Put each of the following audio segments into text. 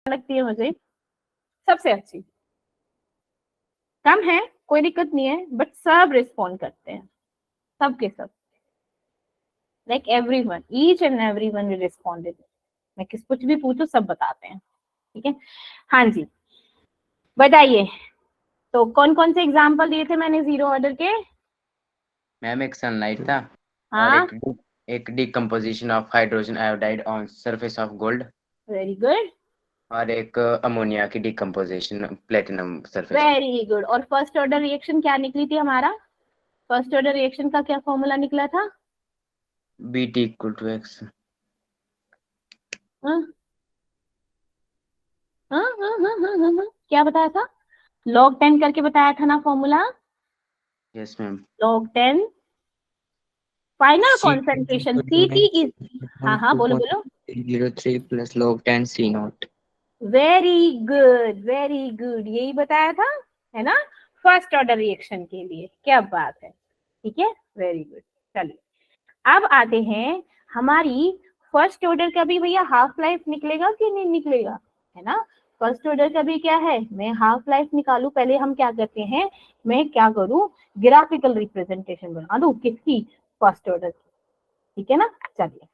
लगती है मुझे सबसे अच्छी। कम है कोई दिक्कत नहीं है, बट सब रिस्पॉन्ड करते हैं, सबके सब, like everyone, each and everyone will responded. मैं कुछ भी पूछूं सब बताते हैं, ठीक है। हाँ जी बताइए, तो कौन कौन से एग्जाम्पल दिए थे मैंने जीरो ऑर्डर के? मैम एक सनलाइट था, और हाँ एक decomposition of hydrogen iodide on surface of gold, very good, और एक अमोनिया की decomposition platinum surface. Very good. और फर्स्ट ऑर्डर रिएक्शन क्या निकली थी हमारा? फर्स्ट ऑर्डर रिएक्शन का क्या फॉर्मूला निकला था? BT equal to X. हाँ हाँ हाँ हाँ हाँ हाँ हाँ। क्या बताया था? log 10 करके बताया था ना formula? Yes ma'am. log 10 final C concentration Ct is, हाँ हाँ बोलो बोलो। 2.03 plus log 10 C not. Very good very good, यही बताया था, है ना, फर्स्ट ऑर्डर रिएक्शन के लिए। क्या बात है, ठीक है, वेरी गुड। चलिए अब आते हैं हमारी फर्स्ट ऑर्डर का भी भैया हाफ लाइफ निकलेगा कि नहीं निकलेगा, है ना। फर्स्ट ऑर्डर का भी क्या है, मैं हाफ लाइफ निकालू, पहले हम क्या करते हैं, मैं क्या करूं, ग्राफिकल रिप्रेजेंटेशन बना दूं किसकी, फर्स्ट ऑर्डर की, ठीक है ना। चलिए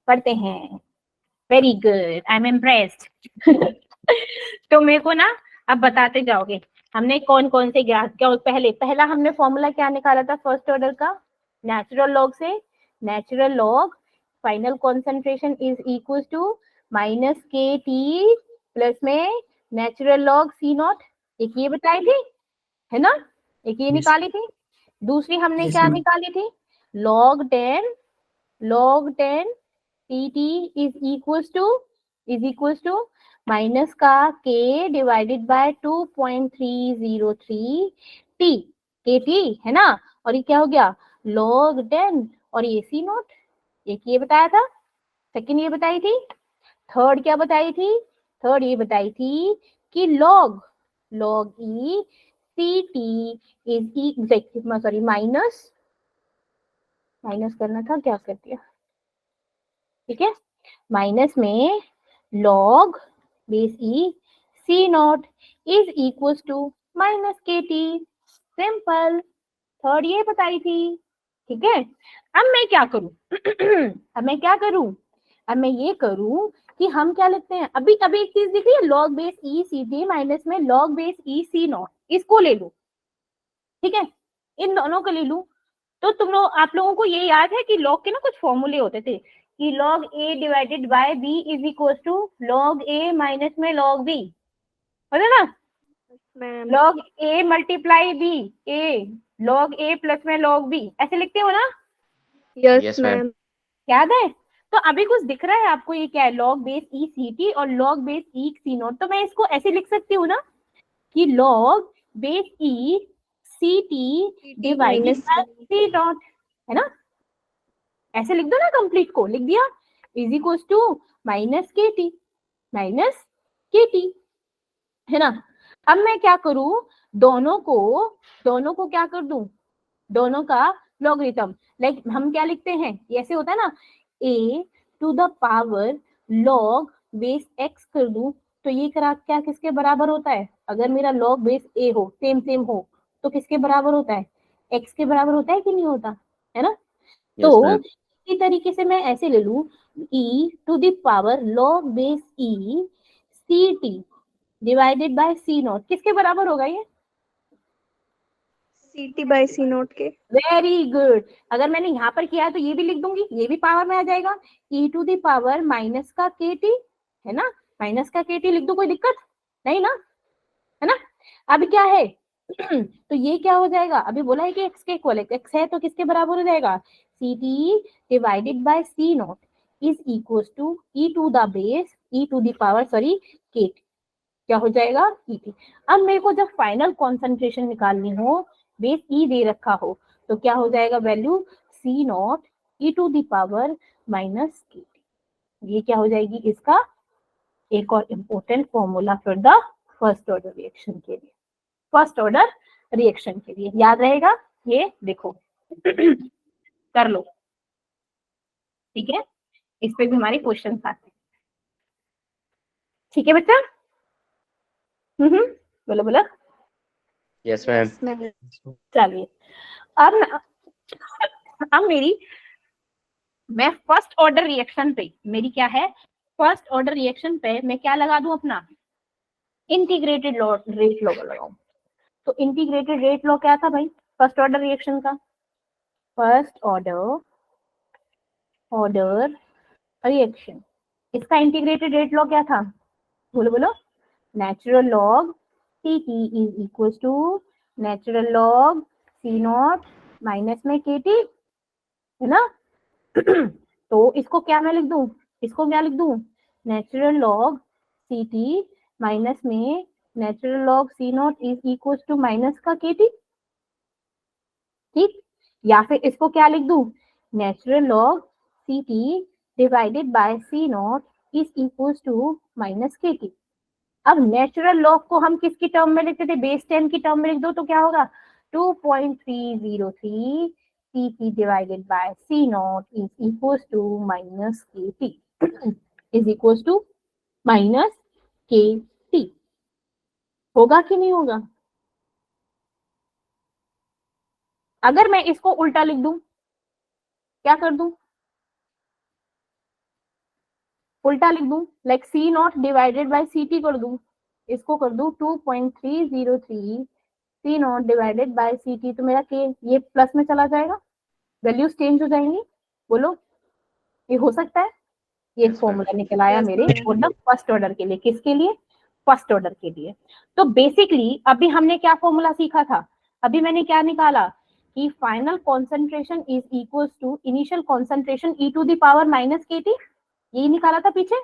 पढ़ते हैं। Very good, I am impressed. तो मेरे को ना अब बताते जाओगे हमने कौन कौन से ग्राफ, क्या पहला हमने फॉर्मूला क्या निकाला था फर्स्ट ऑर्डर का, नेचुरल लॉग से, natural log final concentration is equal to minus K T plus में नेचुरल लॉग सी नॉट, एक ये बताई थी, है ना, एक ये निकाली थी। दूसरी हमने क्या निकाली थी, log 10 pt is equals to minus का k divided by 2.303 t, K T है ना, और ये क्या हो गया log 10 और ये सी नॉट, एक ये बताया था, सेकंड ये बताई थी, थर्ड क्या बताई थी, थर्ड ये बताई थी कि log E C T is sorry minus करना था, क्या कर दिया, ठीक है, माइनस में log base E C not is equal to minus K T, simple. Third ये बताई थी, ठीक है। अब मैं क्या करूं अब मैं ये करूं कि हम क्या लिखते हैं, अभी अभी एक चीज दिख रही है, log base E C T minus में log base E C not, इसको ले लूं, ठीक है, इन दोनों को ले लूं। तो आप लोगों को ये याद है कि log के ना कुछ फॉर्मूले होते थे कि log a divided by b is equal to log a minus में log b, होता ना, log a multiply b, a log a plus में log b, ऐसे लिखते हो ना? Yes ma'am. याद है? तो अभी कुछ दिख रहा है आपको, ये क्या है, log base E C T और log base E C naught, तो मैं इसको ऐसे लिख सकती हूँ ना कि log base E C T divided by C naught, है ना, ऐसे लिख दो ना, कंप्लीट को लिख दिया, is equals to minus K T, है ना। अब मैं क्या करूं, दोनों को क्या कर दूं, दोनों का लॉगरिथम, लाइक हम क्या लिखते हैं, ऐसे होता है ना, a to the power log base x कर दूं, तो ये क्या किसके बराबर होता है, अगर मेरा log बेस a हो, सेम हो, तो किसके बराबर होता है, x के बराबर होता है कि नहीं होता, है ना। यस तो मैम। इसी तरीके से मैं ऐसे ले लूं, e to the power log base e C T divided by C naught, किसके बराबर होगा ये, ct by c नॉट के। Very good. अगर मैंने यहाँ पर किया है तो ये भी लिख दूंगी, ये भी पावर में आ जाएगा, e to the power minus का के टी, है ना, माइनस का के टी लिख दो, कोई दिक्कत नहीं ना, है ना। अब क्या है तो ये क्या हो जाएगा, अभी बोला है कि x के इक्वल x है, तो किसके बराबर हो जाएगा, C T divided by C not is equal to E to the base E to the power sorry K T, क्या हो जाएगा ईटी। अब मेरे को जब फाइनल कॉन्सेंट्रेशन निकालनी हो, बेस ई दे रखा हो, तो क्या हो जाएगा value C naught E to the power minus K T, ये क्या हो जाएगी इसका एक और important formula for the first order reaction के लिए, फर्स्ट ऑर्डर रिएक्शन के लिए याद रहेगा, ये देखो कर लो, ठीक है, इस पे भी हमारे क्वेश्चन आते हैं। ठीक है बच्चा? बोलो बोलो। Yes, ma'am. चलिए अब मैं फर्स्ट ऑर्डर रिएक्शन पे, मेरी क्या है, फर्स्ट ऑर्डर रिएक्शन पे मैं क्या लगा दूं, अपना इंटीग्रेटेड रेट लॉ लगाऊं। तो इंटीग्रेटेड रेट लॉ क्या था भाई फर्स्ट ऑर्डर रिएक्शन का? फर्स्ट ऑर्डर रिएक्शन, इसका इंटीग्रेटेड रेट लॉ क्या था? बोलो बोलो। Natural log Ct is equal to natural log C0 minus में Kt, है ना? तो इसको क्या मैं लिख दूं, इसको क्या लिख दूं, नेचुरल लॉग Ct माइनस में natural log C0 is equal to minus का Kt, ठीक? या फिर इसको क्या लिख दूं, natural log Ct divided by C0 is equal to minus Kt। अब नेचुरल लॉग को हम किसकी टर्म में लिखते थे, बेस 10 की टर्म में लिख दो तो क्या होगा, 2.303 Cp divided by C0 is equals to minus Kt is equals to minus Kt। होगा कि नहीं होगा? अगर मैं इसको उल्टा लिख दूं, क्या कर दूं, उल्टा लिख दूं, like C0 divided bye Ct कर दूं, इसको कर दूं 2.303 C0 डिवाइडेड बाय Ct, तो मेरा K ये प्लस में चला जाएगा, वैल्यूज चेंज हो जाएंगी। बोलो ये हो सकता है? ये फॉर्मूला निकल आया मेरे मतलब फर्स्ट ऑर्डर के लिए। किसके लिए? फर्स्ट ऑर्डर के लिए। तो बेसिकली अभी हमने क्या फॉर्मूला सीखा था, अभी मैंने क्या निकाला कि final concentration is equals to initial concentration e to the power minus Kt, यही निकाला था पीछे,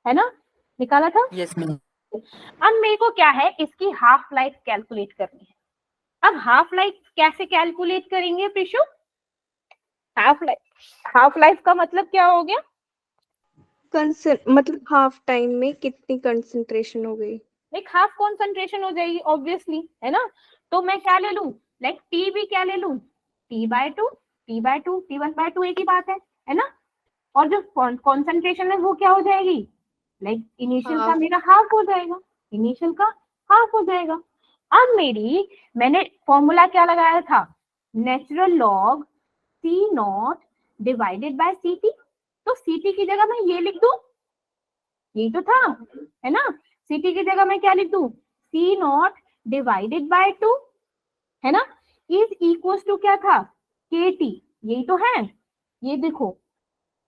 है ना? निकाला था। Yes, ma'am. अब मेरे को क्या है, इसकी हाफ लाइफ कैलकुलेट करनी है। अब हाफ लाइफ कैसे कैलकुलेट करेंगे प्रिशु? हाफ लाइफ का मतलब क्या हो गया, मतलब हाफ टाइम में कितनी कंसंट्रेशन हो गई, लाइक हाफ कॉन्सेंट्रेशन हो जाएगी ऑब्वियसली, है ना? तो मैं क्या ले लूं, लाइक टी भी क्या ले लूं, T/2, T/2, T1/2 एक ही बात है ना? और जो कॉन्सेंट्रेशन है वो क्या हो जाएगी, लाइक इनिशियल का मेरा हाफ हो जाएगा, इनिशियल का हाफ हो जाएगा। अब मैंने फॉर्मूला क्या लगाया था, natural log C0 divided bye Ct, तो Ct की जगह मैं ये लिख दूं, ये तो था, है ना? Ct की जगह मैं क्या लिख दूं, C0 डिवाइडेड बाय 2, है ना? इज इक्वल्स टू क्या था, Kt, यही तो है, ये देखो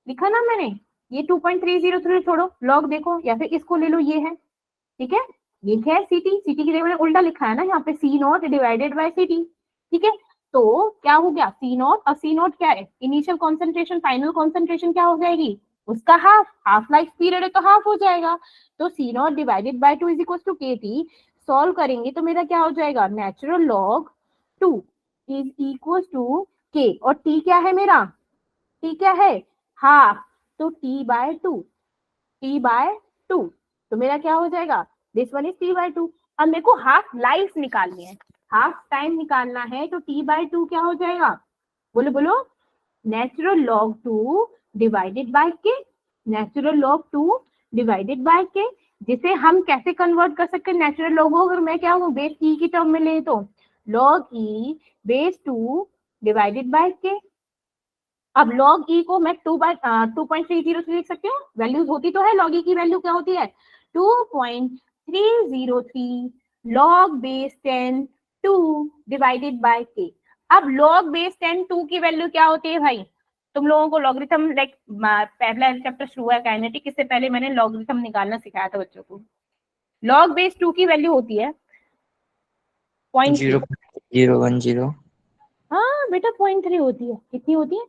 लिखा ना मैंने, ये 2.303 छोड़ो, लॉग देखो या फिर इसको ले लो, ये है, ठीक है? ये क्या है, Ct की जगह मैंने उल्टा लिखा है ना यहाँ पे, C0 डिवाइडेड बाय Ct, ठीक है? तो क्या हो गया, C0, और C0 क्या है, इनिशियल कॉन्सेंट्रेशन, फाइनल कॉन्सेंट्रेशन क्या हो जाएगी, उसका हाफ लाइफ पीरियड है तो हाफ हो जाएगा, तो C0 divided by 2 is equal to Kt। Solve करेंगे तो मेरा क्या हो जाएगा, natural log 2 is equal to K, और T क्या है मेरा, T क्या है, हाफ, तो T/2, T/2, तो मेरा क्या हो जाएगा, दिस वन इज T/2। अब मेरे को हाफ लाइफ निकालनी है, हाफ टाइम निकालना है, तो T/2 क्या हो जाएगा, बोलो बोलो, नेचुरल लॉग 2 डिवाइडेड बाय के, नेचुरल लॉग 2 डिवाइडेड बाय के, जिसे हम कैसे कन्वर्ट कर सकते हैं नेचुरल लॉग को, अगर मैं क्या हूँ बेस ई की टर्म में ले तो log E base 2 divided by के। अब लॉग ई को मैं 2.303 लिख सकती हूँ, वैल्यूज होती तो है, लॉग ई की वैल्यू क्या होती है, 2.303 लॉग बेस 10 2 डिवाइडेड बाय के। अब लॉग बेस 10 2 की वैल्यू क्या होती है भाई, तुम लोगों को लॉगरिथम, लाइक पहला चैप्टर शुरू हुआ है काइनेटिक, इससे पहले मैंने लॉगरिथम निकालना सिखाया था बच्चों को। लॉग बेस 2 की वैल्यू होती है 0.3, 0.010. हाँ बेटा 0.3 होती है, कितनी होती है,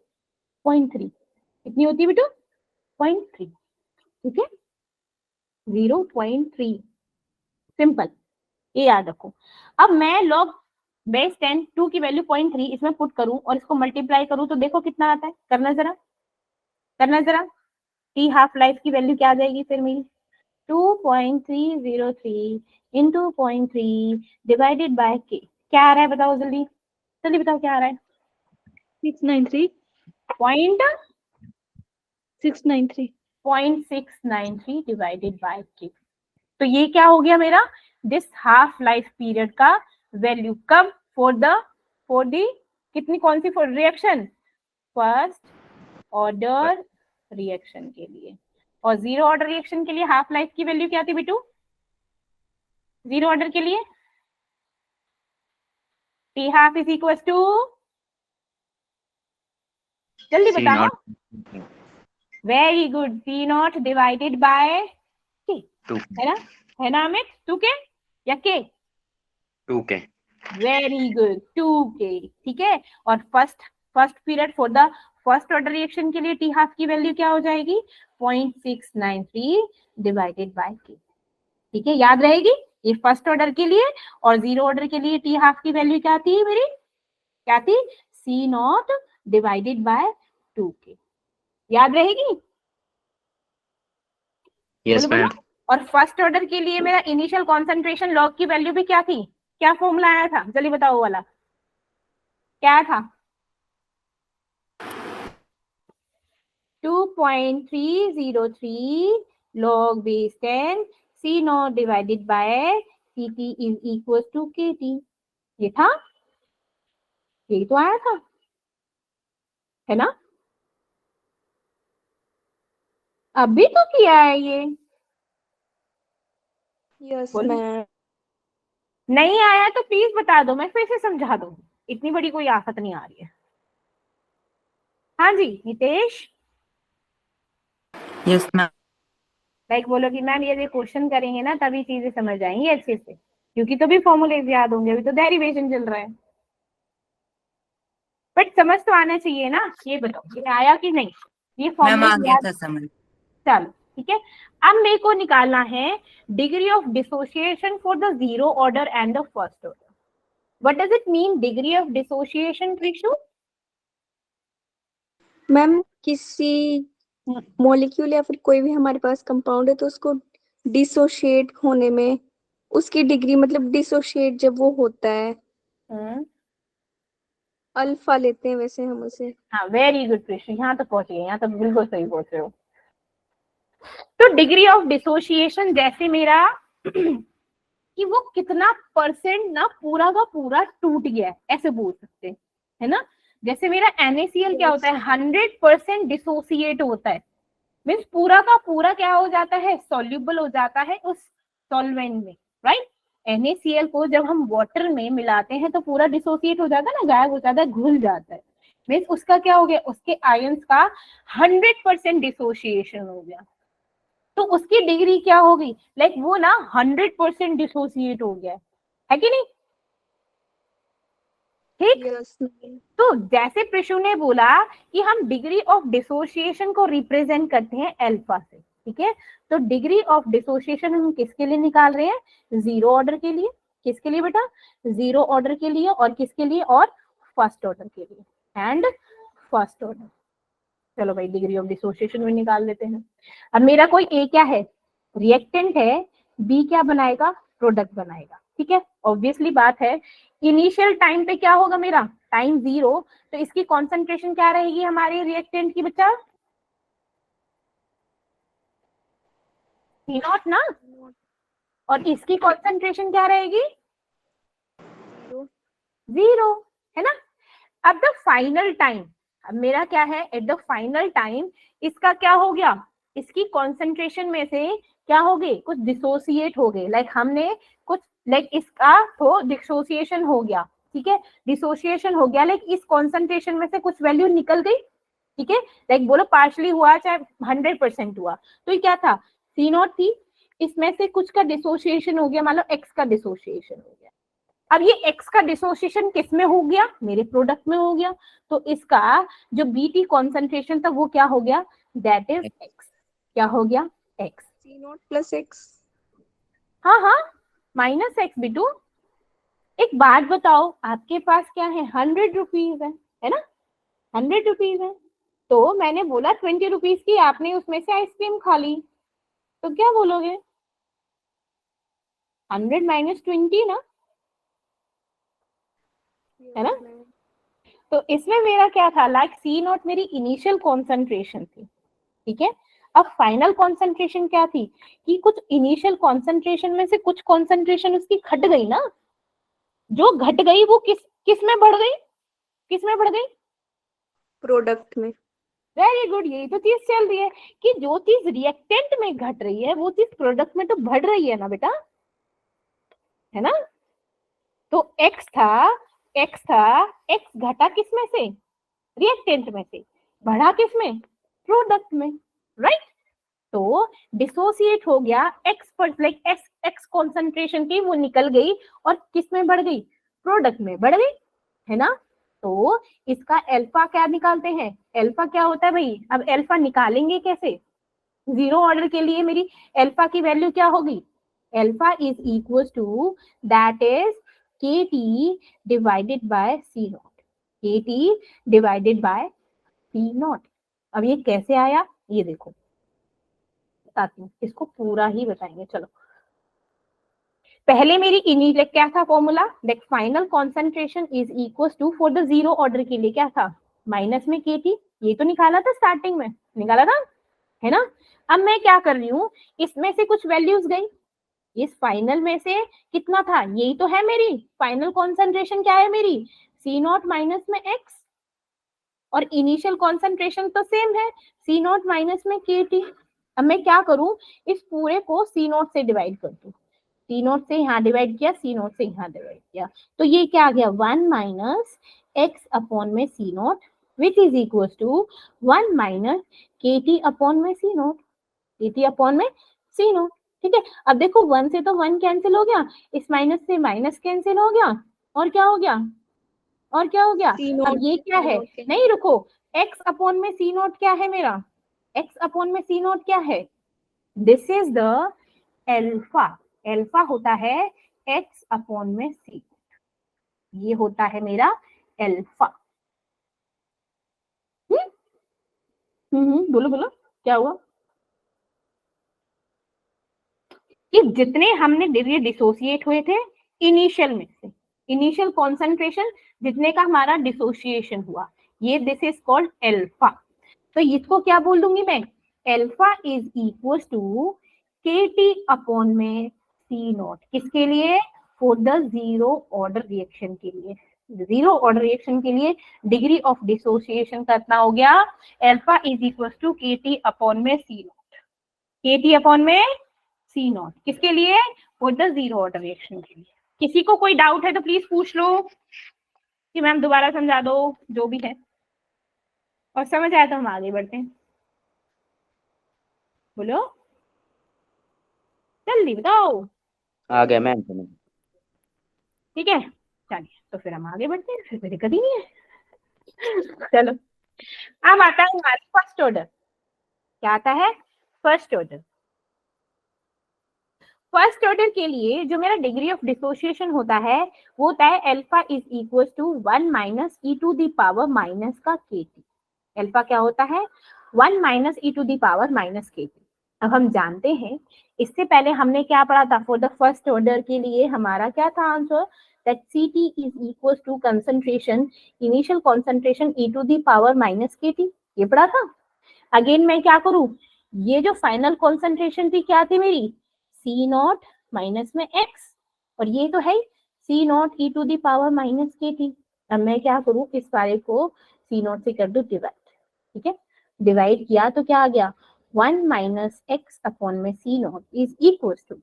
0.3, कितनी होती है बेटा, 0.3, ठीक है, 0.3, सिंपल, ये याद रखो। अब मैं लॉग बेस 10 2 की वैल्यू 0.3 इसमें पुट करूं और इसको मल्टीप्लाई करूं तो देखो कितना आता है, करना जरा, करना जरा, टी हाफ लाइफ की वैल्यू क्या आ जाएगी फिर मेरी, 2.303 इंटू 0.3 डिवाइडेड बाय के, क्या आ रहा है बताओ जल्दी, जल्दी बताओ क्या आ रहा है, 693. पॉइंट 693. 0.693 डिवाइडेड बाय के। तो ये क्या हो गया मेरा, दिस हाफ लाइफ पीरियड का वैल्यू कब, फॉर दी कितनी, कौन सी रिएक्शन, फर्स्ट ऑर्डर रिएक्शन के लिए। और जीरो ऑर्डर रिएक्शन के लिए हाफ लाइफ की वैल्यू क्या थी बेटू, जीरो ऑर्डर के लिए T half is equal to, जल्दी C बताओ, naught very good, C not divided by K, 2 है ना अमित, 2 के या के, 2 के। वेरी गुड, 2 के, ठीक है। और first period for the first order reaction के लिए टी हाफ की वैल्यू क्या हो जाएगी, 0.693 डिवाइडेड बाय के, ठीक है, याद रहेगी ये फर्स्ट ऑर्डर के लिए। और जीरो ऑर्डर के लिए टी हाफ की वैल्यू क्या थी मेरी, क्या थी, सी नॉट डिवाइडेड बाय 2 के, याद रहेगी, यस बोलो मैम। बोलो। और फर्स्ट ऑर्डर के लिए मेरा इनिशियल कॉन्सेंट्रेशन लॉग की वैल्यू भी क्या थी, क्या फॉर्मूला आया था, जल्दी बताओ वो वाला क्या था, 2.303 log base 10 C naught divided by CT is equals to KT, ये था, यही तो आया था, है ना, अभी तो किया है ये, यस बोलो। मैम। नहीं आया तो प्लीज बता दो, मैं फिर से समझा दूं, इतनी बड़ी कोई आफत नहीं आ रही है। हाँ जी नितेश, यस मैम। लाइक बोलो कि मैम ये क्वेश्चन करेंगे ना तभी चीजें समझ आएंगी अच्छे से, क्योंकि तो भी फॉर्मूलेज याद होंगे, अभी तो डेरिवेशन चल रहा है, बट समझ तो आना चाहिए ना, ये बताओ ये आया कि नहीं, ये मैम आ फॉर्मूलेज गया याद, था समझ। चलो ठीक है। अब मेरे को निकालना है degree of dissociation for the zero order and the first order. What does it mean degree of dissociation Preeshu? Ma'am किसी मॉलिक्यूल या फिर कोई भी हमारे पास कंपाउंड है तो उसको डिसोशिएट होने में उसकी डिग्री, मतलब डिसोशिएट जब वो होता है अल्फा लेते हैं वैसे हम उसे। हाँ वेरी गुड प्रीशु, यहाँ तो पहुंच गए, यहाँ तो बिल्कुल सही पहुंच रहे हो। तो डिग्री ऑफ डिसोसिएशन जैसे मेरा कि वो कितना परसेंट ना पूरा का पूरा टूट गया है, ऐसे बोल सकते हैं, है ना। जैसे मेरा NaCl क्या होता है, 100% डिसोसिएट होता है, मीन्स पूरा का पूरा क्या हो जाता है, सॉल्युबल हो जाता है उस सॉल्वेंट में, राइट। NaCl को जब हम वाटर में मिलाते हैं तो पूरा डिसोसिएट हो जाता है ना, गायब हो जाता है, घुल जाता है, मीन्स उसका क्या हो गया, उसके आयंस का 100% डिसोसिएशन हो गया। तो उसकी डिग्री क्या होगी, लाइक वो ना 100% डिसोसिएट हो गया है कि नहीं, ठीक। Yes ma'am. तो जैसे प्रिशु ने बोला कि हम डिग्री ऑफ डिसोसिएशन को रिप्रेजेंट करते हैं अल्फा से, ठीक है। तो डिग्री ऑफ डिसोसिएशन हम किसके लिए निकाल रहे हैं, जीरो ऑर्डर के लिए, किसके लिए बेटा, जीरो ऑर्डर के लिए, और किसके लिए, और फर्स्ट ऑर्डर के लिए, एंड फर्स्ट ऑर्डर। चलो भाई डिग्री ऑफ डिसोसिएशन में निकाल लेते हैं। अब मेरा कोई ए क्या है, रिएक्टेंट है, बी क्या बनाएगा, प्रोडक्ट बनाएगा, ठीक है। ऑब्वियसली बात है, इनिशियल टाइम पे क्या होगा मेरा, टाइम जीरो, तो इसकी कॉन्सेंट्रेशन क्या रहेगी हमारे रिएक्टेंट की बच्चा, सी नॉट ना, और इसकी कॉन्सेंट्रेशन क्या रहेगी, जीरो, है ना। अब द फाइनल टाइम, अब मेरा क्या है, एट द फाइनल टाइम इसका क्या हो गया, इसकी कॉन्सेंट्रेशन में से क्या हो गए, कुछ डिसोसिएट हो गए, लाइक हमने कुछ, लाइक इसका तो डिसोसिएशन हो गया, ठीक है, डिसोसिएशन हो गया, लाइक इस कॉन्सेंट्रेशन में से कुछ वैल्यू निकल गई, ठीक है, लाइक बोलो पार्शली हुआ चाहे 100% हुआ, तो ये क्या था, सी नॉट थी, इसमें से कुछ का डिसोसिएशन हो गया, मान लो एक्स का डिसोसिएशन हो गया। अब ये एक्स का डिसोसिएशन किस में हो गया, मेरे प्रोडक्ट में हो गया, तो इसका जो बीटी कॉन्सेंट्रेशन था वो क्या हो गया, दैट इज एक्स, क्या हो गया, X, C naught plus X. हाँ हाँ माइनस एक्स बिटू। एक बात बताओ, आपके पास क्या है, 100 रुपीज है ना, 100 रुपीज है, तो मैंने बोला 20 रुपीज की, आपने उसमें से आइसक्रीम खा ली, तो क्या बोलोगे, 100 माइनस 20 ना, है ना। तो इसमें मेरा क्या था, लाइक सी नॉट मेरी इनिशियल कॉन्सेंट्रेशन थी, ठीक है। अब फाइनल कॉन्सेंट्रेशन क्या थी कि कुछ इनिशियल कॉन्सेंट्रेशन में से कुछ कॉन्सेंट्रेशन उसकी घट गई ना, जो घट गई वो किस में बढ़ गई, किस में बढ़ गई, प्रोडक्ट में। वेरी गुड, यही तो चीज चल रही है कि जो चीज रिएक्टेंट में घट रही है वो चीज प्रोडक्ट में तो बढ़ रही है ना बेटा, है ना। तो x था, x घटा किस में से, रिएक्टेंट में से, बढ़ा किस में, प्रोडक्ट में, राइट। तो डिसोसिएट हो गया x पर, लाइक x कॉन्सेंट्रेशन की वो निकल गई और किस में बढ़ गई, प्रोडक्ट में बढ़ गई, है ना। तो इसका अल्फा क्या निकालते हैं, अल्फा क्या होता है भाई, अब अल्फा निकालेंगे कैसे, जीरो ऑर्डर के लिए मेरी अल्फा की वैल्यू क्या होगी, alpha is equal to that is KT divided by C naught, KT divided by C naught. अब ये कैसे आया ये देखो, बताती हूँ, इसको पूरा ही बताएंगे। चलो पहले मेरी इनिशियल क्या था formula, that final concentration is equal to, for the zero order के लिए क्या था, माइनस में KT, ये तो निकाला था स्टार्टिंग में, निकाला था, है ना। अब मैं क्या कर रही हूँ, इसमें से कुछ वैल्यूज गई, इस फाइनल में से कितना था, यही तो है मेरी फाइनल कॉन्सेंट्रेशन, क्या है मेरी C नॉट माइनस में x, और इनिशियल कॉन्सेंट्रेशन तो सेम है C नॉट माइनस में KT। अब मैं क्या करूं, इस पूरे को C नॉट से डिवाइड कर दूं, C नॉट से यहाँ डिवाइड किया, C नॉट से यहाँ डिवाइड किया, तो ये क्या आ गया 1 माइनस x अपॉन में C naught which is equal to 1 minus KT upon में C नॉट, KT अपॉन में C नॉट, ठीक है। अब देखो 1 से तो 1 कैंसिल हो गया, इस माइनस से माइनस कैंसिल हो गया, और क्या हो गया, और क्या हो गया, C अब नॉट, ये क्या है, नहीं रुको, x अपॉन में C नॉट क्या है मेरा, x अपॉन में C नॉट क्या है, this is the alpha, alpha होता है x अपॉन में C, ये होता है मेरा अल्फा। बोलो बोलो क्या हुआ, कि जितने हमने डिसोसिएट हुए थे इनिशियल में से, इनिशियल कॉन्सेंट्रेशन जितने का हमारा डिसोसिएशन हुआ, ये दिस इज कॉल्ड अल्फा। तो इसको क्या बोल दूंगी मैं, alpha is equal to KT upon में C नॉट, किसके लिए, for the zero order reaction के लिए, जीरो ऑर्डर रिएक्शन के लिए डिग्री ऑफ डिसोसिएशन कितना हो गया, alpha is equal to KT upon में C नॉट, KT अपॉन में C नॉट, किसके लिए, for the zero order reaction के लिए। किसी को कोई डाउट है तो प्लीज पूछ लो कि मैम दोबारा समझा दो, जो भी है, और समझ आया तो हम आगे बढ़ते हैं, बोलो जल्दी बताओ। आ गया मैम समझ। ठीक है चलिए, तो फिर हम आगे बढ़ते हैं, फिर कोई दिक्कत ही नहीं है। चलो अब आता है हमारा फर्स्ट ऑर्डर, क्या आता है, फर्स्ट ऑर्डर। फर्स्ट ऑर्डर के लिए जो मेरा डिग्री ऑफ डिसोसिएशन होता है वो होता है alpha is equal to 1 minus e to the power minus का KT। अल्फा क्या होता है, 1 minus e to the power minus KT। अब हम जानते हैं, इससे पहले हमने क्या पढ़ा था, फॉर द फर्स्ट ऑर्डर के लिए हमारा क्या था answer, that CT is equal to concentration, initial concentration e to the power minus KT, ये पढ़ा था। अगेन मैं क्या करूं, ये जो फाइनल कॉन्सेंट्रेशन थी क्या थी मेरी, C नॉट माइनस में x, और ये तो है C nought e to the power minus KT। अब मैं क्या करूं, इस सारे को C नॉट से कर दूं डिवाइड, ठीक है, डिवाइड किया तो क्या आ गया 1 माइनस x अपॉन में C nought is equal to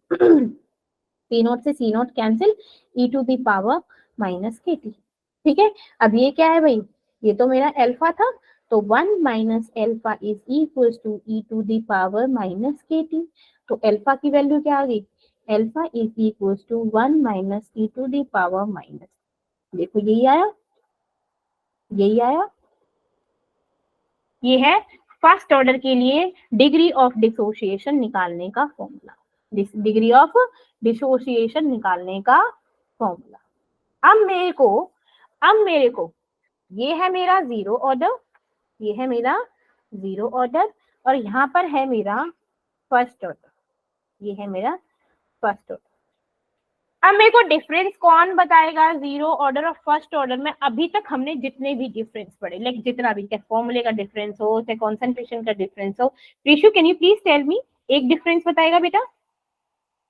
C nought से C nought cancel, e to the power minus KT, ठीक है। अब ये क्या है भाई, ये तो मेरा अल्फा था, तो 1 minus alpha is equal to e to the power minus KT। तो अल्फा की वैल्यू क्या आ गई, alpha is equal to 1 minus e to the power minus, देखो यही आया, यही आया, ये है फर्स्ट ऑर्डर के लिए डिग्री ऑफ डिसोसिएशन निकालने का फॉर्मूला, डिग्री ऑफ डिसोसिएशन निकालने का फॉर्मूला। अब मेरे को ये है मेरा जीरो ऑर्डर, ये है मेरा जीरो ऑर्डर, और यहाँ पर है मेरा फर्स्ट ऑर्डर, ये है मेरा फर्स्ट ऑर्डर। अब मेरे को डिफरेंस कौन बताएगा जीरो ऑर्डर और फर्स्ट ऑर्डर में? अभी तक हमने जितने भी डिफरेंस पढ़े, लाइक जितना भी, चाहे फॉर्मूले का डिफरेंस हो, चाहे कॉन्सेंट्रेशन का डिफरेंस हो, Preeshu can you please tell me, एक डिफरेंस बताएगा बेटा?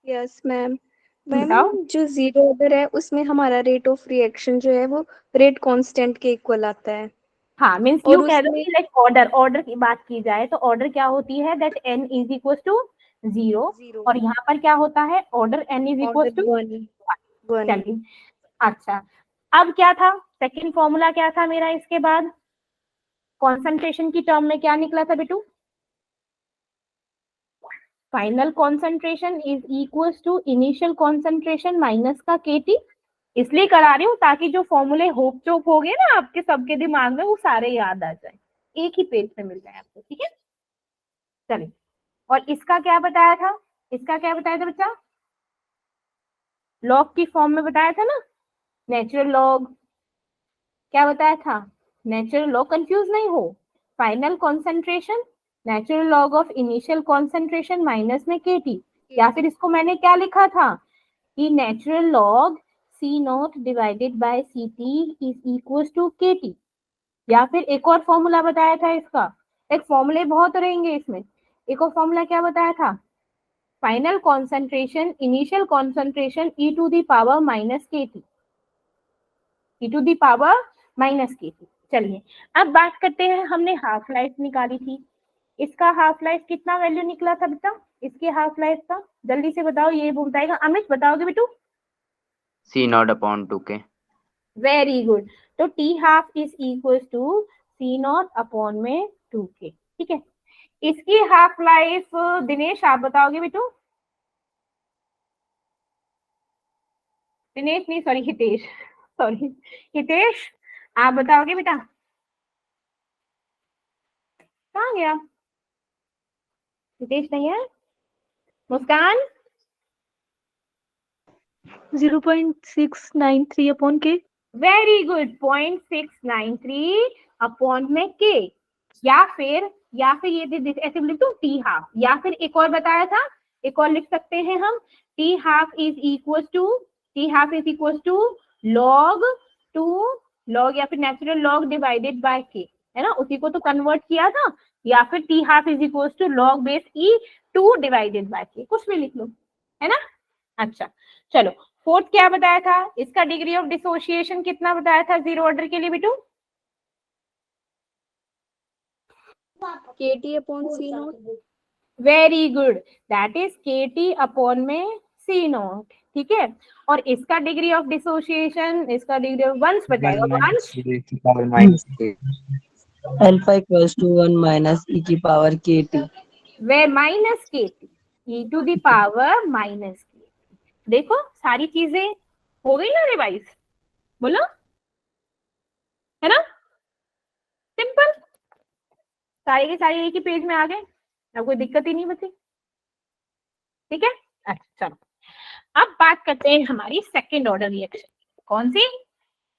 Yes ma'am. बताओ। मैम जो जीरो ऑर्डर है उसमें हमारा रेट ऑफ रिएक्शन जो है वो रेट कांस्टेंट के इक्वल आता है। हाँ, मीन्स और यू कह दो उसमें कि लाइक ऑर्डर की बात की जाए तो ऑर्डर क्या होती है, that n is equal to 0, zero और यहाँ पर क्या होता है, order n is equal order to 1 चलिए। अच्छा, अब क्या था सेकंड फॉर्मूला, क्या था मेरा इसके बाद? कॉन्सेंट्रेशन की टर्म में क्या निकला था बेटू? Final concentration is equal to initial concentration minus का केटी। इसलिए करा रही हूँ ताकि जो फॉर्मूले होप चोक हो गए ना आपके सबके दिमाग में, वो सारे याद आ जाए, एक ही पेज पे मिल जाए आपको, ठीक है? चलिए, और इसका क्या बताया था? इसका क्या बताया था बच्चा? लॉग की फॉर्म में बताया था ना, नेचुरल लॉग। क्या बताया था? नेचुरल लॉग, कंफ्यूज नहीं हो, final concentration natural log of initial concentration minus में केटी, या फिर इसको मैंने क्या लिखा था कि natural log C not divided by C T is equal to K T. या फिर एक और फॉर्मूला बताया था इसका, एक फॉर्मूले बहुत रहेंगे इसमें, एक और फॉर्मूला क्या बताया था? Final concentration initial concentration E to the power minus K T, E to the power minus K T. चलिए, अब बात करते हैं, हमने हाफ लाइफ निकाली थी, इसका हाफ लाइफ कितना वैल्यू निकला था बेटा? इसके हाफ लाइफ का जल्दी से बताओ, ये बताएगा अमित, बताओगे बेटू? C0/2K। वेरी गुड, तो T half is equal to C nought upon में 2k, ठीक है? इसकी हाफ लाइफ दिनेश आप बताओगे बेटू? दिनेश नहीं, सॉरी हितेश, सॉरी हितेश, आप बताओगे बेटा? कहाँ गया हितेश? नहीं है। मुस्कान? 0.693 अपॉन के। वेरी गुड, 0.693 अपॉन में के। या फिर ये ऐसे लिख दूं टी हाफ, या फिर एक और बताया था, एक और लिख सकते हैं हम, T half is equal to log two log, या फिर नेचुरल लॉग डिवाइडेड बाय के, है ना, उसी को तो कन्वर्ट किया था। या फिर T half is equal to log base e 2 divided by K, कुछ भी लिख लो, है ना? अच्छा, चलो, फोर्थ क्या बताया था? इसका डिग्री ऑफ डिसोसिएशन कितना बताया था जीरो ऑर्डर के लिए बेटू? K T upon C naught. Very good, that is K T upon में सी नॉट, ठीक है? और इसका डिग्री ऑफ डिसोसिएशन, इसका डिग्री ऑफ वंश बताएगा, Vansh? Alpha equals to 1 minus E की पावर के टी। वे minus K T E to the power minus K. देखो सारी चीजें हो गई ना रिवाइज, बोलो, है ना? सिंपल, सारी की सारी एक ही पेज में आ गए, अब कोई दिक्कत ही नहीं बची, ठीक है? अच्छा, चलो, अब बात करते हैं हमारी सेकंड ऑर्डर रिएक्शन। कौन सी?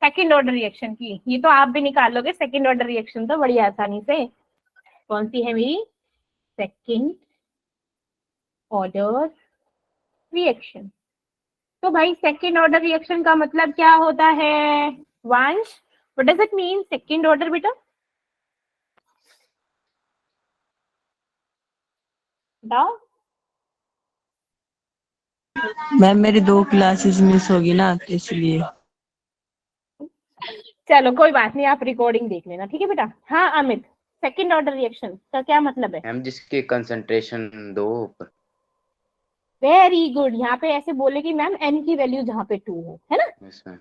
सेकंड ऑर्डर रिएक्शन की। ये तो आप भी निकाल लोगे सेकंड ऑर्डर रिएक्शन तो बड़ी आसानी से। कौन सी है मेरी सेकंड ऑर्डर रिएक्शन? तो भाई सेकंड ऑर्डर रिएक्शन का मतलब क्या होता है? वंश, what does it mean second order बेटा? बताओ। मैम मेरी 2 क्लासेस मिस होगी ना, तो इसलिए। चलो कोई बात नहीं, आप रिकॉर्डिंग देख लेना, ठीक है बेटा? हाँ अमित, सेकंड ऑर्डर रिएक्शन का क्या मतलब है? मैम जिसकी कंसंट्रेशन 2 ऊपर। वेरी गुड, यहाँ पे ऐसे बोले कि मैम n की वैल्यू जहाँ पे 2 हो, है ना? Yes ma'am.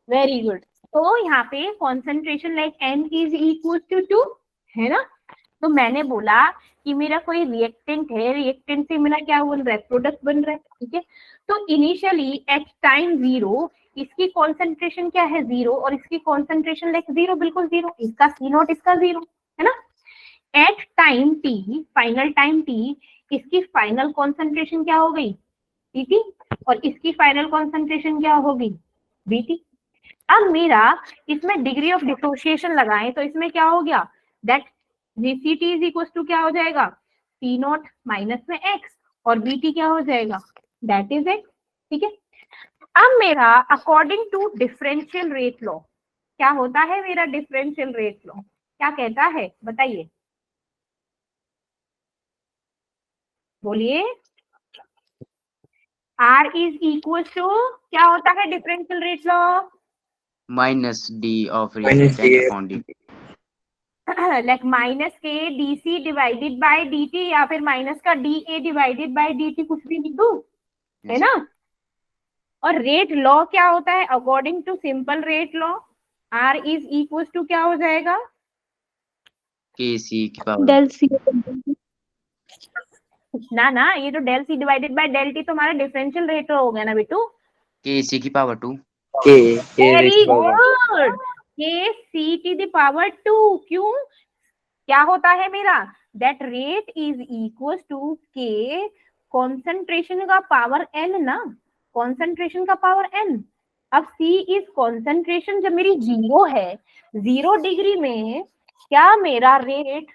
वेरी गुड, तो यहाँ पे concentration like n is equal to 2, है ना? तो मैंने बोला कि मेरा कोई रिएक्टेंट है, रिएक्टेंट से मेरा क्या बन रहा है, प्रोडक्ट बन रहा है, ठीक है? तो इनिशियली एट टाइम 0 इसकी कॉन्सेंट्रेशन क्या है 0, और इसकी कॉन्सेंट्रेशन लाइक 0, बिल्कुल 0, इसका सी नॉट इसका 0, है ना? At time t, final time t, इसकी फाइनल कॉन्सेंट्रेशन क्या हो गई pt, और इसकी फाइनल कॉन्सेंट्रेशन क्या हो गई bt। अब मेरा इसमें डिग्री ऑफ डिसोसिएशन लगाएं तो इसमें क्या हो गया, that Vct is equal to क्या हो जाएगा, सी नॉट माइनस में x, और Vt क्या हो जाएगा, दैट इज x, ठीक है? अब मेरा according to differential rate law क्या होता है? मेरा डिफरेंशियल रेट लॉ क्या कहता है बताइए, बोलिए। R इज इक्वल टू क्या होता है differential rate law? minus d of reactant upon dt. Like minus K D C divided by D T, या फिर माइनस का D A divided by D T, कुछ भी लिख दू, है ना। और रेट लॉ क्या होता है? According to simple rate law R is equal to क्या हो जाएगा? kc की पावर डेल सी ना ये तो del C divided by del T तुम्हारा डिफरेंशियल रेट हो गया ना बेटू। kc की पावर 2 वेरी गुड, के सी टी द पावर 2। क्यों? क्या होता है मेरा? That rate is equal to K concentration का पावर एन ना, कॉन्सेंट्रेशन का पावर एन। अब C इज कॉन्सेंट्रेशन, जब मेरी 0 है, 0 डिग्री में क्या मेरा रेट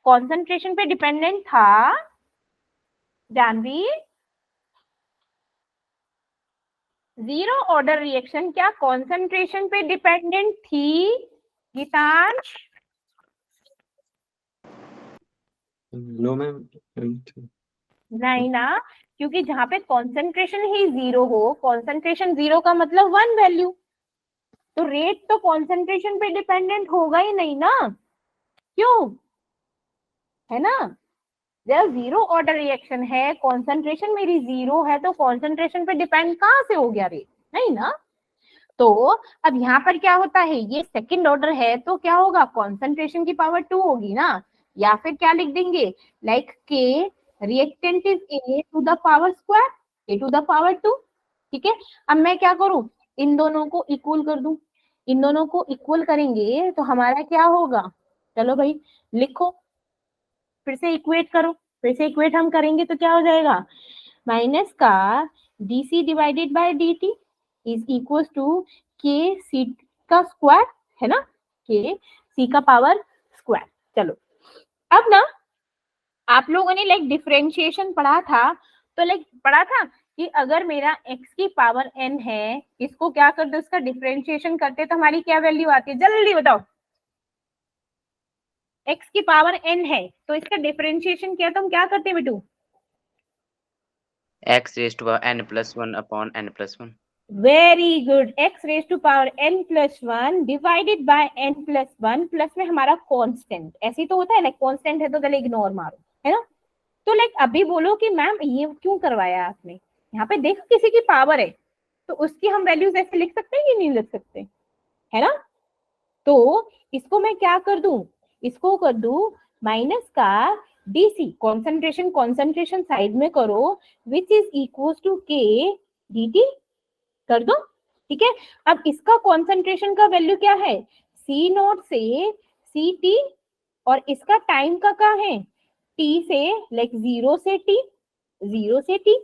कॉन्सेंट्रेशन पे डिपेंडेंट था जानवी? 0 ऑर्डर रिएक्शन क्या कॉन्सेंट्रेशन पे डिपेंडेंट थी गीतांश? No ma'am. नहीं ना, क्योंकि जहां पे कॉन्सेंट्रेशन ही 0 हो, कॉन्सेंट्रेशन 0 का मतलब 1 वैल्यू, तो रेट तो कॉन्सेंट्रेशन पे डिपेंडेंट होगा ही नहीं ना, क्यों? है ना। जब 0 ऑर्डर रिएक्शन है, कॉन्सेंट्रेशन मेरी 0 है, तो कॉन्सेंट्रेशन पे डिपेंड कहाँ से हो गया रेट? नहीं ना। तो अब यहाँ पर क्या होता है, ये सेकंड ऑर्डर है तो क्या होगा? कॉन्सेंट्रेशन की पावर 2 होगी ना, या फिर क्या लिख देंगे, like K reactant is A to the power square, A to the power 2। ठीक है, अब मैं क्या करूं, इन दोनों को इक्वल कर दूं। इन दोनों को इक्वल करेंगे तो हमारा क्या होगा? चलो भाई लिखो, फिर से इक्वेट करो, फिर से इक्वेट हम करेंगे तो क्या हो जाएगा? माइनस का D C divided by D T is equal to K C का स्क्वायर, है ना, के सी का पावर स्क्वायर। चलो अब ना आप लोगों ने लाइक डिफरेंशिएशन पढ़ा था, तो लाइक पढ़ा था कि अगर मेरा x की पावर n है, इसको क्या करते, इसका डिफरेंशिएशन करते तो हमारी क्या वैल्यू आती है? जल्दी बताओ। x की पावर n है तो इसका डिफरेंशिएशन किया तो हम क्या करते बेटू? x raised to power n plus 1 upon n plus 1. Very good, x raise to power n plus 1 divided by n plus 1, plus में हमारा कांस्टेंट, ऐसे ही तो होता है, लाइक कांस्टेंट है तो चलो इग्नोर मारो, है ना। तो लाइक अभी बोलो कि मैम ये क्यों करवाया आपने? यहाँ पे देखो किसी की पावर है तो उसकी हम वैल्यूज ऐसे लिख सकते हैं कि नहीं लिख सकते, है ना। तो इसको मैं क्या कर दूं, इसको कर दूं माइनस का डीसी, कॉन्सेंट्रेशन कॉन्सेंट्रेशन साइड में करो, विच इज इक्वल टू के dt कर दो। ठीक है, अब इसका कॉन्सेंट्रेशन का वैल्यू क्या है? सी नॉट से सी टी, और इसका टाइम का क्या है? टी से, लाइक 0 से टी, 0 से टी।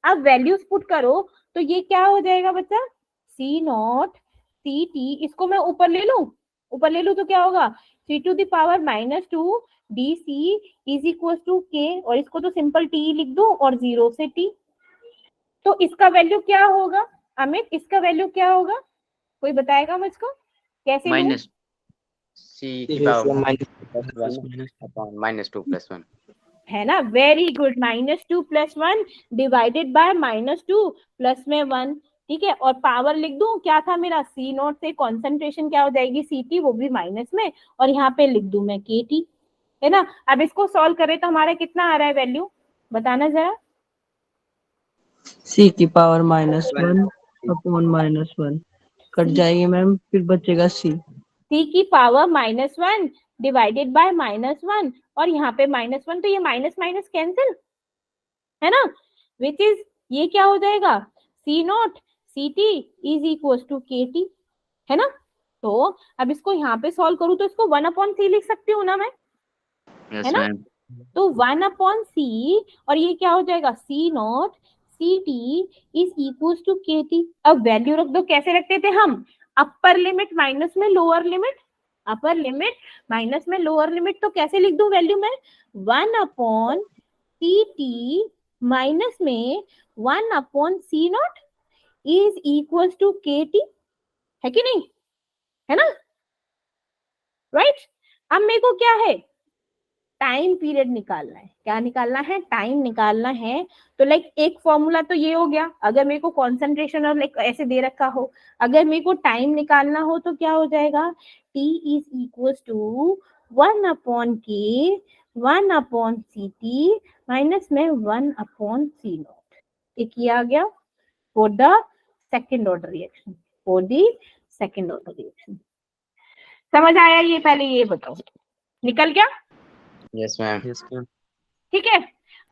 अब वैल्यूज पुट करो तो ये क्या हो जाएगा बच्चा? सी नॉट सी टी, इसको मैं ऊपर ले लूं, ऊपर ले लूं तो क्या होगा? C to the power -2 D C is equal to K, और इसको तो सिंपल टी लिख दो, और 0 से टी। तो इसका वैल्यू क्या होगा अमित? इसका वैल्यू क्या होगा, कोई बताएगा मुझको कैसे? Minus c की पावर upon -2 plus 1. है ना, very good, -2 + 1 divided by -2 plus में 1। ठीक है, और पावर लिख दूं, क्या था मेरा? सी नॉट से कॉन्सेंट्रेशन क्या हो जाएगी? सी टी, वो भी माइनस में, और यहाँ पे लिख दूं मैं के टी, है ना। अब इसको सॉल्व करें तो हमारा कितना आ रहा है वैल्यू, बताना जरा। C की पावर -1 अपॉन -1 कट जाएगी मैम, फिर बचेगा C। C की पावर -1 डिवाइडेड बाय -1, और यहाँ पे -1, तो ये माइनस माइनस कैंसिल, है ना, विच इज ये क्या हो जाएगा? C naught C T is equal to K T, है ना। तो अब इसको यहाँ पे सॉल्व करूँ तो इसको 1/c लिख सकती हूँ ना मैं, Yes, है ना। ma'am. तो 1/c, और ये क्या हो जाएगा? C naught C T is equal to K T. अब वैल्यू रख दो, कैसे रखते थे हम? अपर लिमिट माइनस में lower limit, upper limit minus में लोअर लिमिट, तो कैसे लिख दूं वैल्यू में? 1/ct माइनस में 1/c nought, is equal to K T, है कि नहीं, है ना, राइट। अब मेरे को क्या है, टाइम पीरियड निकालना है। क्या निकालना है, टाइम निकालना है। तो लाइक एक फॉर्मूला तो ये हो गया, अगर मेरे को कॉन्सेंट्रेशन और लाइक ऐसे दे रखा हो, अगर मेरे को टाइम निकालना हो तो क्या हो जाएगा, T is equal to 1/K 1/Ct minus में 1/C0। एक ये आ गया for the second order reaction, for the second order reaction. समझ आया ये, पहले ये बताओ, निकल गया, यस मैम। Yes, ma'am. ठीक है।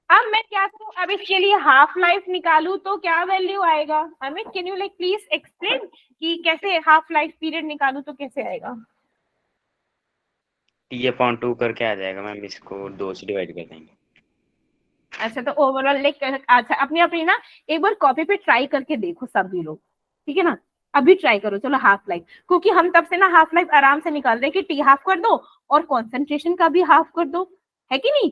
अब मैं क्या करूं, अब इसके लिए हाफ लाइफ निकालूं तो क्या वैल्यू आएगा, Amit can you like please explain कि कैसे हाफ लाइफ पीरियड निकालूं तो कैसे आएगा। T/2 करके आ जाएगा मैम, इसको 2 से डिवाइड कर देंगे। अच्छा तो ओवरऑल लाइक, अच्छा अपनी अपनी ना एक बार कॉपी पे ट्राई करके देखो सभी लोग, ठीक है ना, अभी ट्राई करो। चलो हाफ लाइफ, क्योंकि हम तब से ना हाफ लाइफ आराम से निकाल रहे हैं कि टी हाफ कर दो और कॉन्सेंट्रेशन का भी हाफ कर दो, है कि नहीं,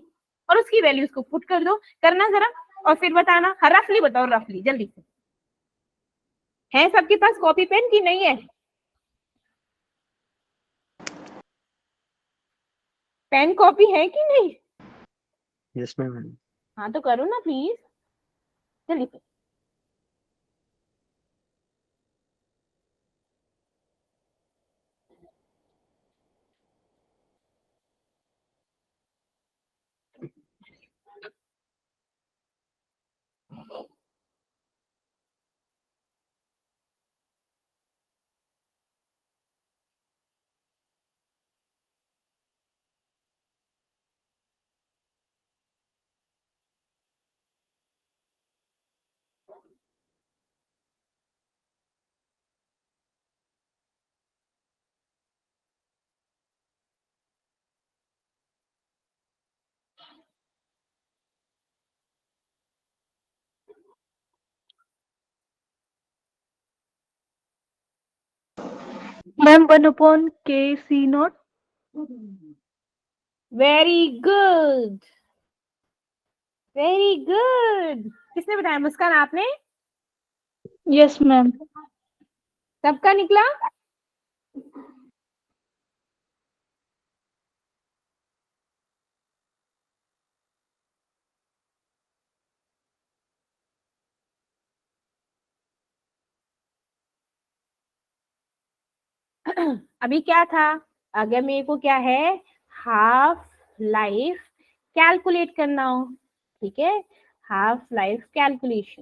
और उसकी वैल्यूज को पुट कर दो, करना जरा और फिर बताना। हाँ रफली बताओ, रफली जल्दी से। है सबके पास कॉपी पेन की नहीं है, पेन कॉपी है कि नहीं, Yes, ma'am. हाँ तो करो ना प्लीज जल्दी से। Ma'am 1/K/C0। Very good, very good. किसने बताया, मुस्कान आपने, यस मैम। सबका निकला। अभी क्या था, अगर मेरे को क्या है, हाफ लाइफ कैलकुलेट करना हो, ठीक है, हाफ लाइफ कैलकुलेशन।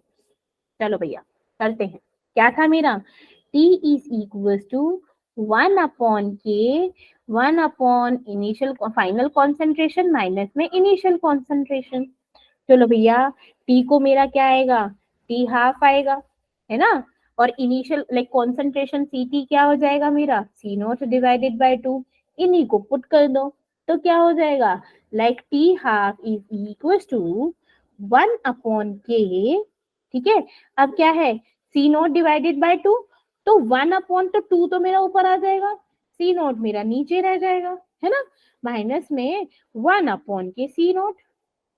चलो भैया करते हैं। क्या था मेरा, T is equal to 1/K initial final concentration minus में इनिशियल कॉन्सेंट्रेशन। चलो भैया, T को मेरा क्या आएगा, T हाफ आएगा, है ना, और इनिशियल लाइक कॉन्सेंट्रेशन Ct क्या हो जाएगा मेरा, C0 डिवाइडेड बाय 2। इन्हीं को पुट कर दो तो क्या हो जाएगा, like T half is equal to 1/K, ठीक है। अब क्या है, C0 डिवाइडेड बाय 2, तो 1/2 तो मेरा ऊपर आ जाएगा, C0 मेरा नीचे रह जाएगा, है ना, माइनस में 1/K C0।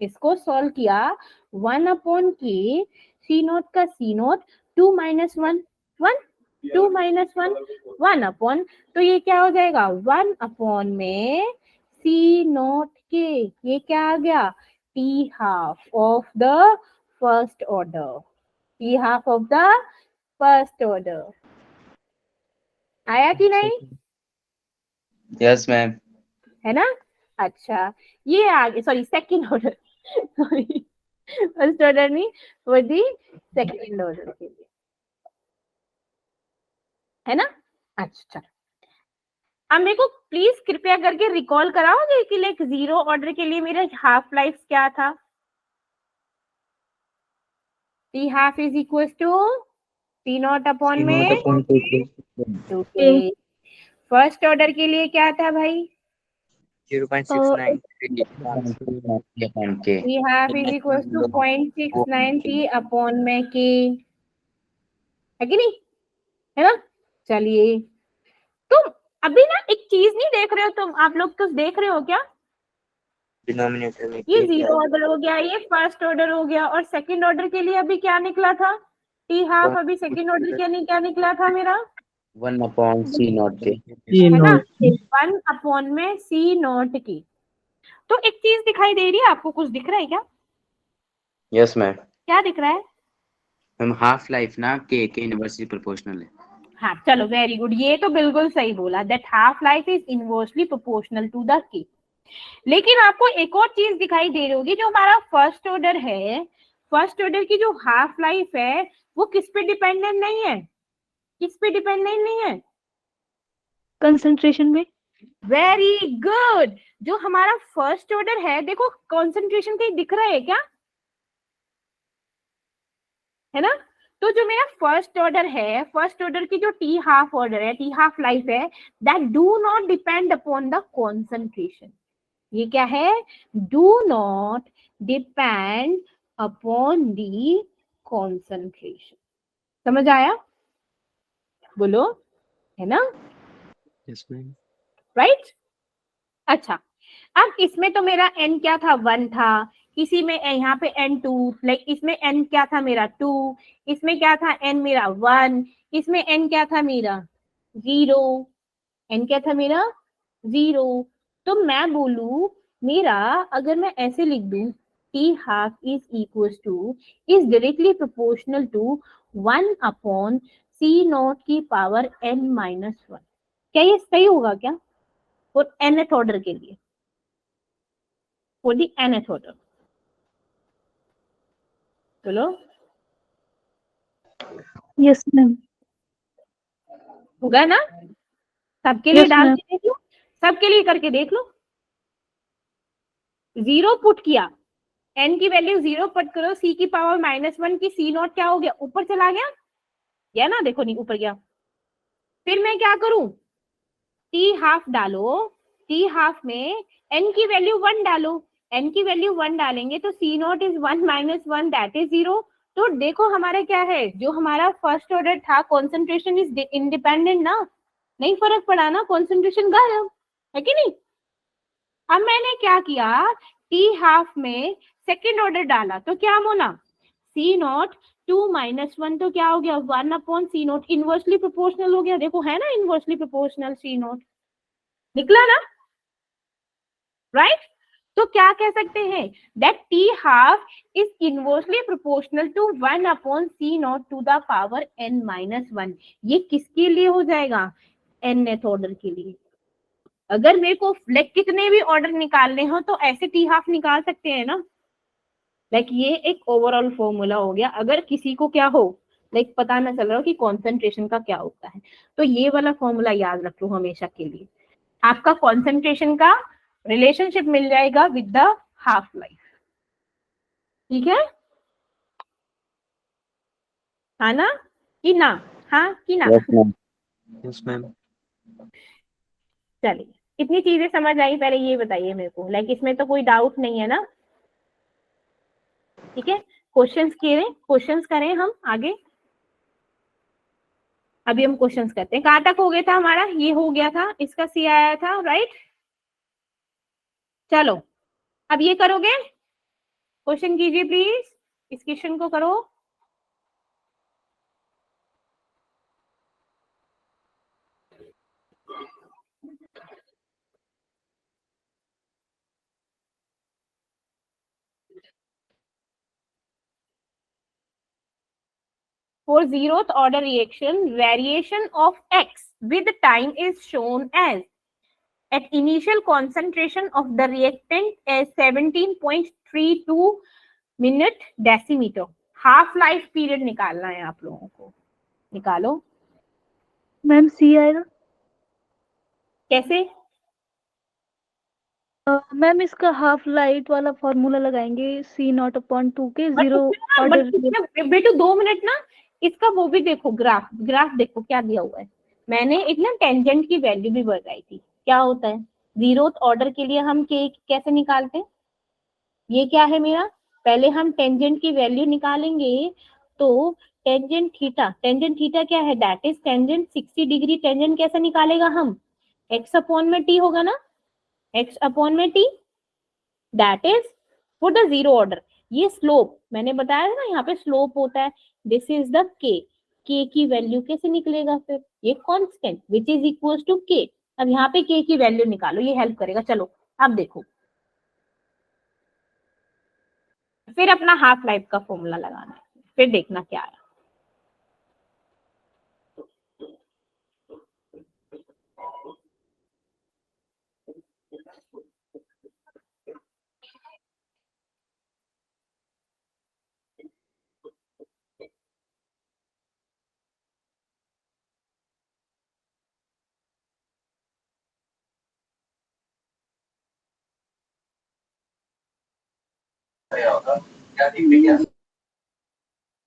इसको सॉल्व किया, 1/K C0 का C0, 2 - 1 1, 2 - 1 1/, तो ये क्या हो जाएगा, 1/, में C0 के, ये क्या आ गया, T half of the first order, T half of the first order. आया कि नहीं, यस मैम। है ना। अच्छा ये आगे, sorry second order, sorry first order नहीं, वो दी सेकंड ऑर्डर के लिए, है ना। अच्छा अब मेरे को प्लीज कृपया करके रिकॉल कराओगे कि लाइक जीरो ऑर्डर के लिए मेरा हाफ लाइफ क्या था, T half is equal to C0 में 2K। फर्स्ट ऑर्डर के लिए क्या था भाई, 0.693 T half is equal to 0.69 T में K, है कि नहीं, है ना। चलिए तुम अभी ना एक चीज नहीं देख रहे हो, तुम आप लोग कुछ देख रहे हो क्या, डिनोमिनेटर में ये जीरो ऑर्डर हो गया, ये फर्स्ट ऑर्डर हो गया, और सेकंड ऑर्डर के लिए अभी क्या निकला था, टी हाफ अभी सेकेंड ऑर्डर क्या निकला था मेरा, 1/c0 के। सी है ना, नॉट 1 में सी नॉट की। तो एक चीज दिखाई दे रही है आपको, कुछ दिख रहा है क्या? Yes ma'am. क्या दिख रहा है? मैम हाफ लाइफ ना के इनवर्सली प्रोपोर्शनल है। हाँ चलो वेरी गुड, ये तो बिल्कुल सही बोला, that half life is inversely proportional to the K. लेकिन आपको एक और चीज दिखाई दे रही होगी, जो हमारा फर्स्ट ऑर्डर है, फर्स्ट ऑर्डर की जो हाफ लाइफ है वो किस पे डिपेंडेंट नहीं है, किस पे डिपेंडेंट नहीं है? कंसंट्रेशन में। वेरी गुड, जो हमारा फर्स्ट ऑर्डर है, देखो कॉन्सेंट्रेशन कहीं दिख रहा है क्या, है ना? तो जो मेरा फर्स्ट ऑर्डर है, फर्स्ट ऑर्डर की जो टी हाफ ऑर्डर है, टी हाफ लाइफ है, that do not depend upon the concentration. ये क्या है? Do not depend upon the concentration. समझ आया? बोलो, है ना? Yes, ma'am. राइट? अच्छा, अब इसमें तो मेरा n क्या था, 1 था, किसी में यहाँ पे n2, लाइक इसमें n क्या था मेरा 2, इसमें क्या था n मेरा 1, इसमें n क्या था मेरा 0, n क्या था मेरा 0। तो मैं बोलू मेरा, अगर मैं ऐसे लिख दूं, T half is equal to, is directly proportional to 1/c0 की पावर n-1। क्या ये सही होगा क्या? और nth ऑर्डर के लिए, फॉर द nth ऑर्डर। चलो, यस मैम। होगा ना? सबके लिए Yes, डाल ma'am. के देख लो, सबके लिए करके देख लो। 0 पुट किया, n की वैल्यू 0 पुट करो, c की पावर -1 की c0 क्या हो गया, ऊपर चला गया, या ना, देखो नहीं ऊपर गया। फिर मैं क्या करूं, टी हाफ डालो, टी हाफ में n की वैल्यू 1 डालो, n की वैल्यू 1 डालेंगे तो c0 इज 1 - 1 दैट इज 0। तो देखो हमारा क्या है, जो हमारा फर्स्ट ऑर्डर था, कॉन्सेंट्रेशन इज इंडिपेंडेंट ना, नहीं फर्क पड़ा ना, कॉन्सेंट्रेशन गायब है कि नहीं? अब मैंने क्या किया, टी हाफ में सेकेंड ऑर्डर डाला तो क्या बोला, c0 2 - 1 तो क्या हो गया, 1/c0, इनवर्सली प्रोपोर्शनल हो गया। देखो है ना, इनवर्सली प्रोपोर्शनल c0 निकला ना, राइट? तो क्या कह सकते हैं, that T half is inversely proportional to 1/c0 to the power n-1। ये किसके लिए हो जाएगा, nth ऑर्डर के लिए। अगर मेरे को लाइक कितने भी ऑर्डर निकालने हो तो ऐसे टी हाफ निकाल सकते हैं ना, लाइक ये एक ओवरऑल फॉर्मूला हो गया। अगर किसी को क्या हो, लाइक पता ना चल रहा हो कि कॉन्सेंट्रेशन का क्या होता है, तो ये वाला फॉर्मूला याद रख लो हमेशा के लिए, आपका कॉन्सेंट्रेशन का रिलेशनशिप मिल जाएगा विद द हाफ लाइफ। ठीक है, हाँ ना कि ना, हाँ कि ना? Yes ma'am. Yes, ma'am. चलिए, इतनी चीजें समझ आई, पहले ये बताइए मेरे को, लाइक इसमें तो कोई डाउट नहीं है ना? ठीक है, क्वेश्चंस करें हम आगे। अभी हम क्वेश्चंस करते हैं। कहाँ तक हो गया था हमारा, ये हो गया था, इसका सी आया था, राइट? चलो अब ये करोगे, क्वेश्चन कीजिए प्लीज, इस क्वेश्चन को करो। For zeroth order reaction, variation of x with time is shown as at initial concentration of the reactant as 17.32 minute decimetre. Half life period निकालना है आप लोगों को, निकालो। मैम सी आएगा। कैसे? मैम इसका हाफ लाइट वाला फॉर्मूला लगाएंगे C0/2 के जीरो ऑर्डर। बेटू 2 मिनट ना, इसका वो भी देखो, ग्राफ देखो क्या दिया हुआ है। मैंने एक ना टेंजेंट की वैल्यू भी बताई थी, क्या होता है जीरोथ ऑर्डर के लिए हम के कैसे निकालते हैं। ये क्या है मेरा, पहले हम टेंजेंट की वैल्यू निकालेंगे, तो टेंजेंट थीटा क्या है, that is tangent 60 degree. Tangent कैसे निकालेगा हम, x/t होगा ना, x/t, that is for the zero order. ये स्लोप मैंने बताया था ना यहाँ पे स्लोप होता है, दिस इज द के की वैल्यू कैसे निकलेगा फिर, ये constant which is equal to K. अब यहाँ पे के की वैल्यू निकालो, ये हेल्प करेगा। चलो अब देखो, फिर अपना हाफ लाइफ का फॉर्मूला लगाना है, फिर देखना क्या है।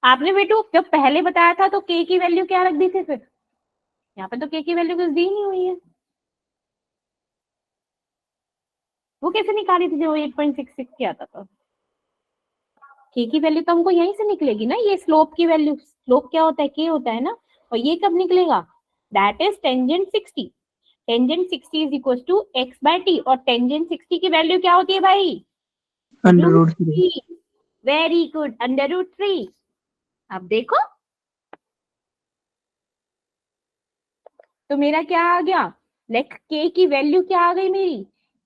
आपने बेटू जब पहले बताया था तो के की वैल्यू क्या रख दी थी, फिर यहाँ पे तो के की वैल्यू कुछ दी नहीं हुई है, वो कैसे निकाली थी जब 8.66 की आता था। के की वैल्यू तो हमको यहीं से निकलेगी ना, ये स्लोप की वैल्यू, स्लोप क्या होता है, के होता है ना, और ये कब निकलेगा, that is tangent 60। Tangent 60 is equal to X by T, और टेंजेंट 60 की वैल्यू क्या होती है भाई, √3। Very good, √3। अब देखो तो मेरा क्या आ गया, लाइक के की वैल्यू क्या आ गई मेरी,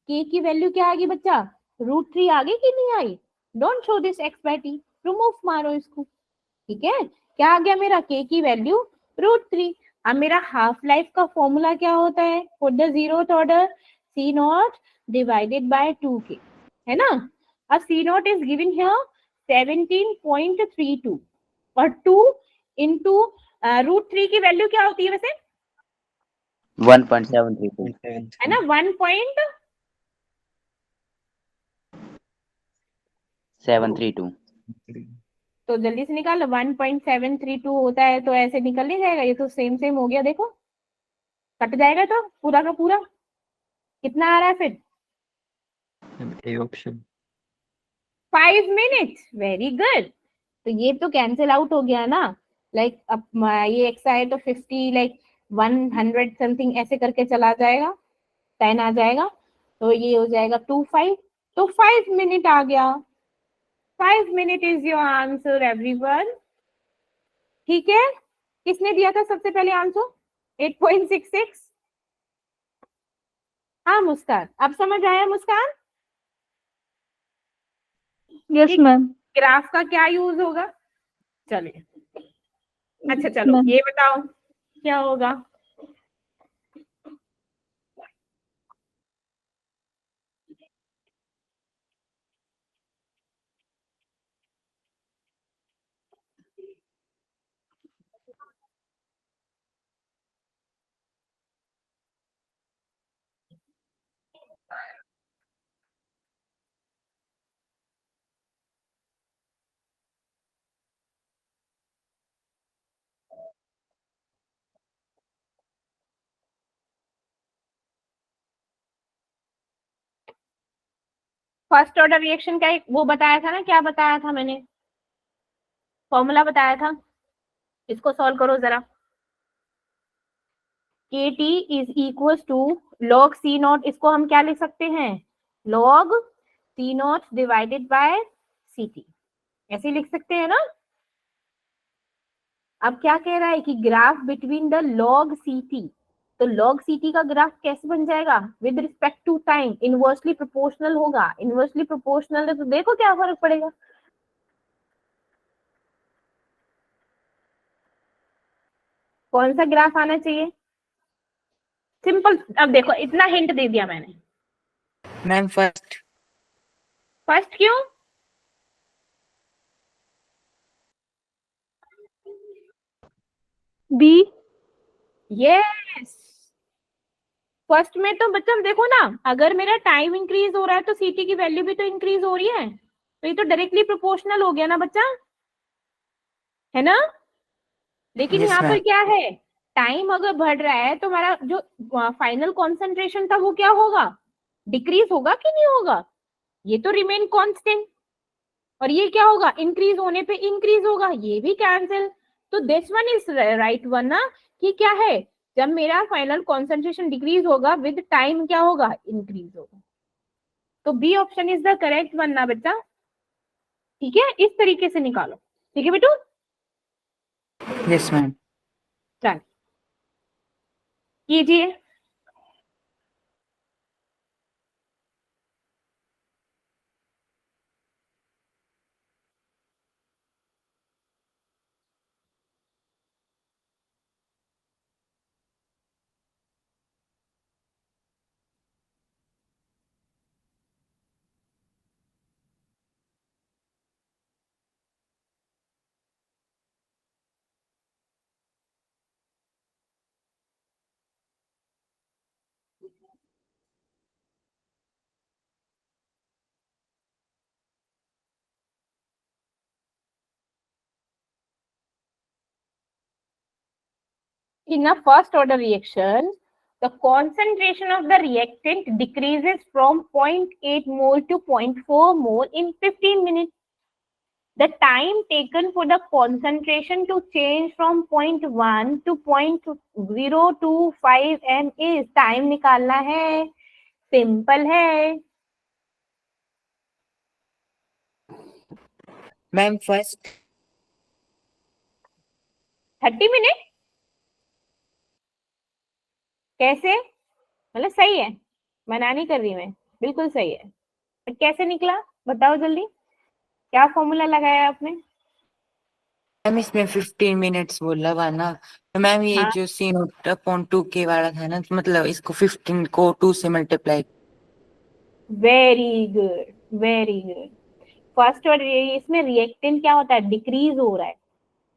के की वैल्यू क्या आ गई बच्चा, √3 आ गई कि नहीं आई। Don't show this X by T, remove मारो इसको, ठीक है। क्या आ गया मेरा, के की वैल्यू √3। अब मेरा हाफ लाइफ का फॉर्मूला क्या होता है, for the zeroth order C not divided by 2k, है ना। अब C not is given here 17.32 और 2 इंटू √3 की वैल्यू क्या होती है वैसे, 1.732 है ना, 732। तो जल्दी से निकालो, 1.732 होता है तो ऐसे निकल नहीं जाएगा, ये तो सेम सेम हो गया, देखो कट जाएगा तो पूरा का पूरा, कितना आ रहा है फिर, A option. 5 minutes. Very good. तो ये तो कैंसिल आउट हो गया ना, लाइक अब ये एक्स आए तो 50 लाइक 100 समथिंग ऐसे करके चला जाएगा, 10 आ जाएगा, तो ये हो जाएगा 25, तो 5 मिनट आ गया। 5 minute is your answer everyone, ठीक है। किसने दिया था सबसे पहले आंसर 8.66, हाँ मुस्कान, अब समझ आया मुस्कान, यस ठीक। मैम। ग्राफ का क्या यूज होगा, चलिए अच्छा चलो मैम ये बताओ क्या होगा, फर्स्ट ऑर्डर रिएक्शन का एक वो बताया था ना, क्या बताया था मैंने, फॉर्मूला बताया था, इसको सॉल्व करो जरा। K T is equal to log C not, इसको हम क्या लिख सकते हैं, log C not divided by C T, ऐसे लिख सकते हैं ना। अब क्या कह रहा है कि graph between the log C T, तो लॉग सी टी का ग्राफ कैसे बन जाएगा, with respect to time inversely proportional होगा, इनवर्सली प्रोपोर्शनल है तो देखो क्या फर्क पड़ेगा, कौन सा ग्राफ आना चाहिए, सिंपल। अब देखो इतना हिंट दे दिया मैंने, मैम फर्स्ट। फर्स्ट क्यों, बी। यस, फर्स्ट में तो बच्चा देखो ना, अगर मेरा टाइम इंक्रीज हो रहा है तो सीटी की वैल्यू भी तो इंक्रीज हो रही है, तो ये तो डायरेक्टली प्रोपोर्शनल हो गया ना बच्चा, है ना। लेकिन Yes, यहाँ पर ma'am. क्या है, टाइम अगर बढ़ रहा है तो हमारा जो फाइनल कॉन्सेंट्रेशन था वो क्या होगा, डिक्रीज होगा कि नहीं होगा, ये तो रिमेन कांस्टेंट, और ये क्या होगा, इंक्रीज होने पे इंक्रीज होगा, ये भी कैंसिल, तो this one is right one ना, कि क्या है, जब मेरा फाइनल कॉन्सेंट्रेशन डिक्रीज होगा विद टाइम क्या होगा, इंक्रीज होगा, तो B option is the correct one ना बच्चा, ठीक है, इस तरीके से निकालो। ठीक है बेटू, यस मैम। चल कीजिए। In a first order reaction, the concentration of the reactant decreases from 0.8 mole to 0.4 mole in 15 minutes. The time taken for the concentration to change from 0.1 to 0.025 m is, time निकालना है, simple है ma'am first 30 minute. कैसे, मतलब सही है, मना नहीं कर रही मैं, बिल्कुल सही है, बट कैसे निकला बताओ जल्दी, क्या फॉर्मूला लगाया आपने? मैम इसमें 15 मिनट्स बोला हुआ ना, तो मैम ये हाँ। जो सी नॉट अपॉन 2 के वाला था ना, तो मतलब इसको 15 को 2 से multiply. Very good, very good. First और इसमें रिएक्टेंट क्या होता है, डिक्रीज हो रहा है,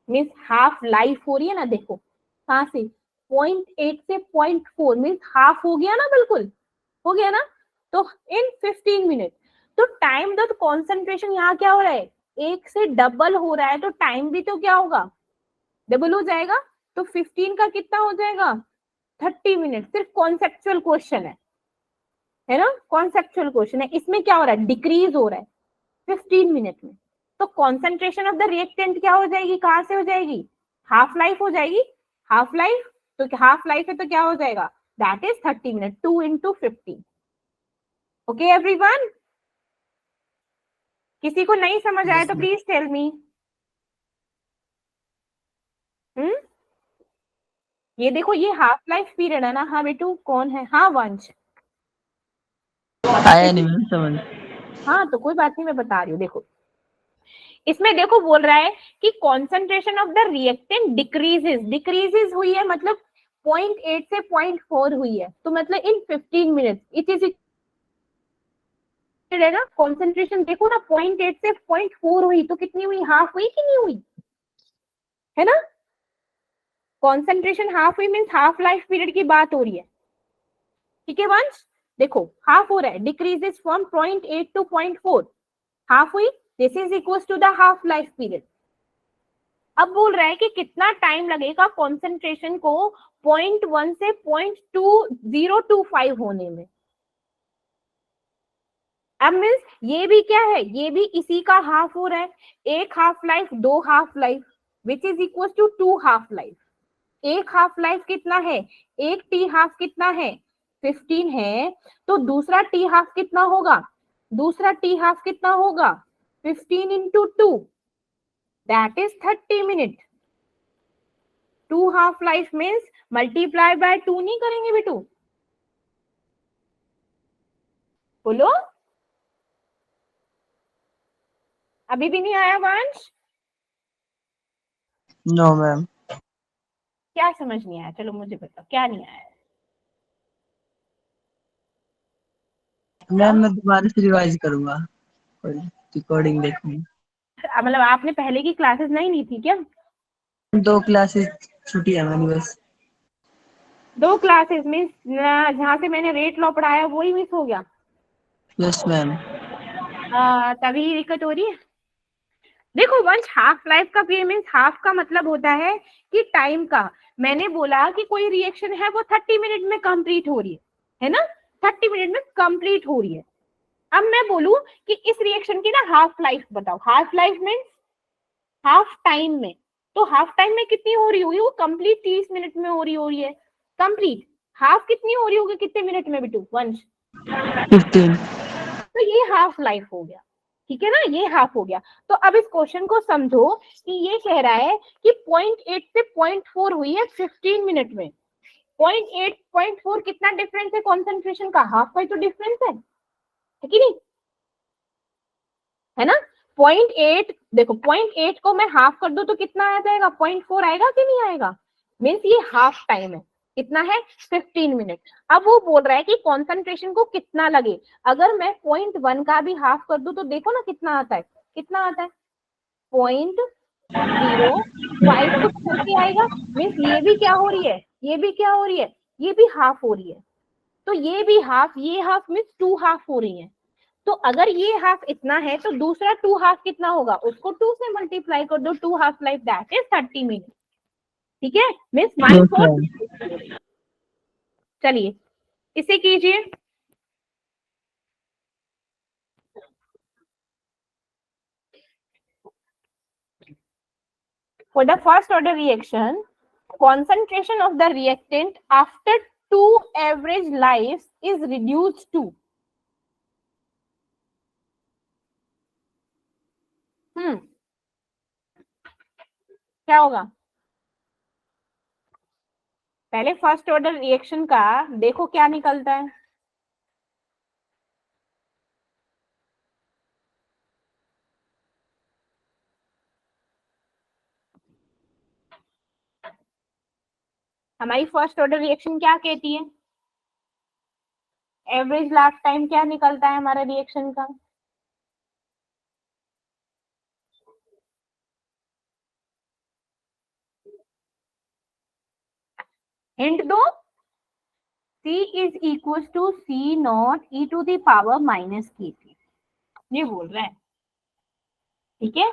मीन्स हाफ लाइफ हो रही है ना, देखो कहां से 0.8 से 0.4 मीन्स हाफ हो गया ना, बिल्कुल हो गया ना। तो इन 15 मिनट, तो टाइम तो कॉन्सेंट्रेशन यहाँ क्या हो रहा है, एक से डबल हो रहा है, तो टाइम भी तो क्या होगा, डबल हो जाएगा। तो 15 का कितना हो जाएगा, 30 मिनट। सिर्फ कॉन्सेप्चुअल क्वेश्चन है ना, कॉन्सेप्चुअल क्वेश्चन है। इसमें क्या हो रहा है, डिक्रीज हो रहा है 15 मिनट में। तो कॉन्सेंट्रेशन ऑफ द रिएक्टेंट क्या हो जाएगी, कहां से हो जाएगी, हाफ लाइफ हो जाएगी। हाफ लाइफ, तो हाफ लाइफ है तो क्या हो जाएगा, that is 30 minute, 2 into 15। Okay everyone, किसी को नहीं समझ आया Yes, तो ma'am. Please tell me. ये देखो, ये हाफ लाइफ पीरियड है ना। हाँ बेटू, कौन है, हाँ वंश। आया नहीं मैम समझ। हाँ तो कोई बात नहीं, मैं बता रही हूँ। देखो इसमें देखो बोल रहा है कि concentration of the reactant decreases, decreases हुई है मतलब 0.8 से 0.4 हुई है, तो मतलब इन 15 मिनट इट इज है ना। कॉन्सेंट्रेशन देखो ना, 0.8 से 0.4 हुई, तो कितनी हुई, हाफ हुई कि नहीं हुई, है ना। कॉन्सेंट्रेशन हाफ हुई मीन्स हाफ लाइफ पीरियड की बात हो रही है। ठीक है वंश, देखो हाफ हो रहा है, डिक्रीजेस फ्रॉम 0.8 टू 0.4, हाफ हुई, this is equal to the half life period. अब बोल रहा है कि कितना टाइम लगेगा कॉन्सेंट्रेशन को 0.1 से 0.2025 होने में। अब मीन्स ये भी क्या है, ये भी इसी का हाफ हो रहा है, एक हाफ लाइफ, दो half life, which is equal to 2 half life. एक हाफ लाइफ कितना है, एक टी हाफ कितना है, 15 है, तो दूसरा टी हाफ कितना होगा, दूसरा टी हाफ कितना होगा, 15 into 2, that is 30 minute. 2 half life means multiply by 2 नहीं करेंगे बेटू, बोलो, अभी भी नहीं आया वंश, नो मैम। क्या समझ नहीं आया, चलो मुझे बताओ क्या नहीं आया। मैम मैं दोबारा से रिवाइज करूंगा, रिकॉर्डिंग देखूंगी। मतलब आपने पहले की क्लासेस नहीं ली थी क्या? 2 क्लासेस छुट्टी है मैंने बस। 2 क्लासेस मीन्स जहाँ से मैंने रेट लॉ पढ़ाया वही मिस हो गया। Yes ma'am. तभी दिक्कत हो रही है। देखो वंश, हाफ लाइफ का पीरियड मीन्स हाफ का मतलब होता है कि टाइम का, मैंने बोला कि कोई रिएक्शन है वो 30 मिनट में कंप्लीट हो रही है ना, 30 मिनट में कंप्लीट हो रही है। अब मैं बोलूं कि इस रिएक्शन की ना हाफ लाइफ बताओ, half life means half time में, तो हाफ टाइम में कितनी हो रही होगी, वो कंप्लीट 30 मिनट में हो रही है कंप्लीट। हाफ कितनी हो रही होगी, कितने मिनट में बेटू वंश, 15। तो ये हाफ लाइफ हो गया। ठीक है ना, ये हाफ हो गया। तो अब इस क्वेश्चन को समझो कि ये कह रहा है कि 0.8 से 0.4 हुई है 15 मिनट में। 0.8 0.4 कितना डिफरेंस है कॉन्सेंट्रेशन का, हाफ का ही तो डिफरेंस है कि नहीं, है ना। 0.8 देखो, 0.8 को मैं हाफ कर दूं तो कितना आ जाएगा, 0.4 आएगा कि नहीं आएगा, मीन्स ये हाफ टाइम है, कितना है 15 मिनट। अब वो बोल रहा है कि कॉन्सेंट्रेशन को कितना लगे, अगर मैं 0.1 का भी हाफ कर दूं तो देखो ना कितना आता है, कितना आता है 0.05 कुछ करके आएगा, मीन्स ये भी क्या हो रही है, ये भी क्या हो रही है, ये भी हाफ हो रही है। तो ये भी हाफ, ये हाफ मीन्स 2 हाफ हो रही है। तो अगर ये हाफ इतना है तो दूसरा 2 हाफ कितना होगा, उसको 2 से मल्टीप्लाई कर दो, 2 half life that is 30 minute, ठीक है, मीन्स 1/4। चलिए इसे कीजिए। For the first order reaction, concentration of the reactant after 2 average lives is reduced to क्या होगा, पहले फर्स्ट ऑर्डर रिएक्शन का देखो क्या निकलता है। हमारी फर्स्ट ऑर्डर रिएक्शन क्या कहती है, एवरेज लाइफ टाइम क्या निकलता है हमारा रिएक्शन का, हिंट दो, C is equals to C naught e to the power minus KT, ये बोल रहा है, ठीक है,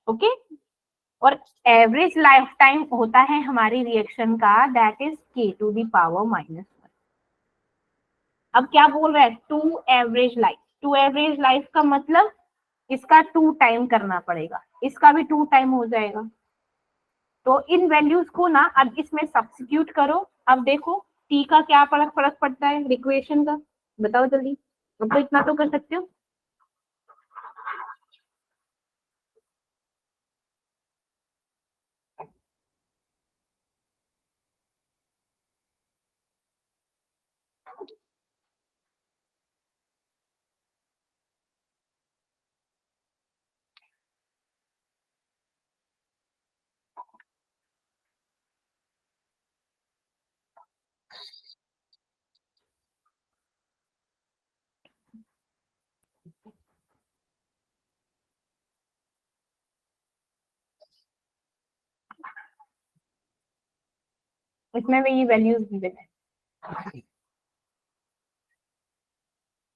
ओके। और एवरेज लाइफ टाइम होता है हमारी रिएक्शन का that is K to the power -1। अब क्या बोल रहा है, 2 एवरेज लाइफ, 2 एवरेज लाइफ का मतलब इसका 2 टाइम करना पड़ेगा, इसका भी 2 टाइम हो जाएगा। तो इन वैल्यूज को ना अब इसमें सब्स्टिट्यूट करो। अब देखो टी का क्या फर्क पड़ता है इक्वेशन का, बताओ जल्दी, अब तो इतना तो कर सकते हो। इसमें भी ये वैल्यूज गिवन है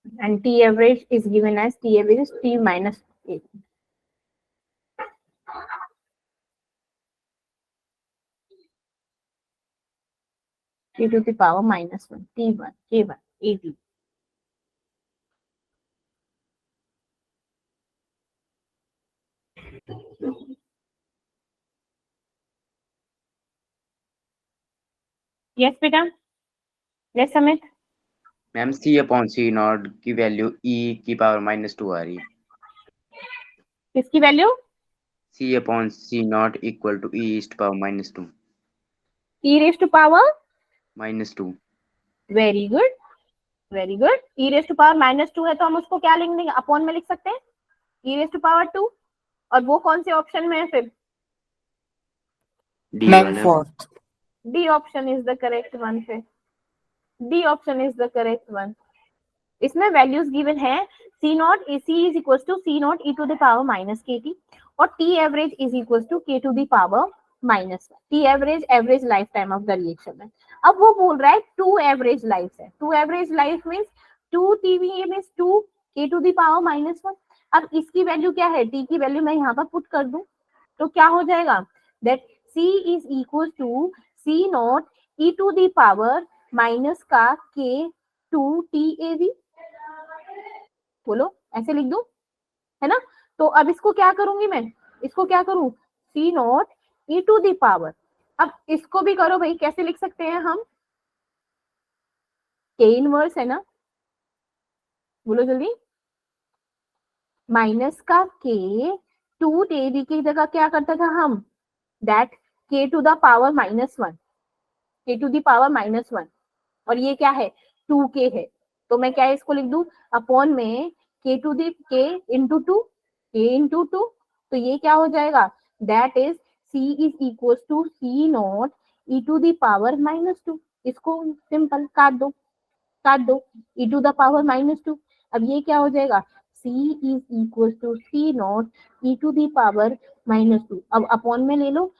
and T average is given as T average T minus 8, T to the power -1, T1 K1 AT। Yes बेटा, यस समित। मैम C/C0 की वैल्यू E की पावर -2 आ रही है। किसकी वैल्यू, C/C0 equal to E east power -2 e raised to power -2। Very good, very good. e raised to power -2 है तो हम उसको क्या लिख देंगे, अपॉन में लिख सकते हैं e raised to power 2। और वो कौन से ऑप्शन में है फिर, डी वाला, D option is the correct one, फिर D option is the correct one. इसमें वैल्यूज गिवन है C0 C is equals to C0 e to the power minus KT और T average is equals to K to the power -1। T average average life time of the reaction है। अब वो बोल रहा है 2 average life है, 2 average life means 2 TVA means 2 K to the power -1। अब इसकी वैल्यू क्या है, T की वैल्यू मैं यहाँ पर पुट कर दूं तो क्या हो जाएगा, that C is equals to C0 e to the power minus का K 2 TAV, बोलो ऐसे लिख दूं, है ना। तो अब इसको क्या करूंगी मैं, इसको क्या करूं, C0 e to the power. अब इसको भी करो भाई, कैसे लिख सकते हैं हम, K इनवर्स है ना, बोलो जल्दी, माइनस का के टू टेडी की जगह क्या करता था हम, दैट के टू द पावर -1, के टू द पावर -1, और ये क्या है 2k है, तो मैं क्या इसको लिख दूं अपॉन में K to the K into two, K into two, तो ये क्या हो जाएगा, that is c is equal to c nought e to the power -2। इसको सिंपल काट दो, काट दो, e टू द पावर -2। अब ये क्या हो जाएगा, c is equal to c nought e to the power -2। अब अपॉन में ले लो,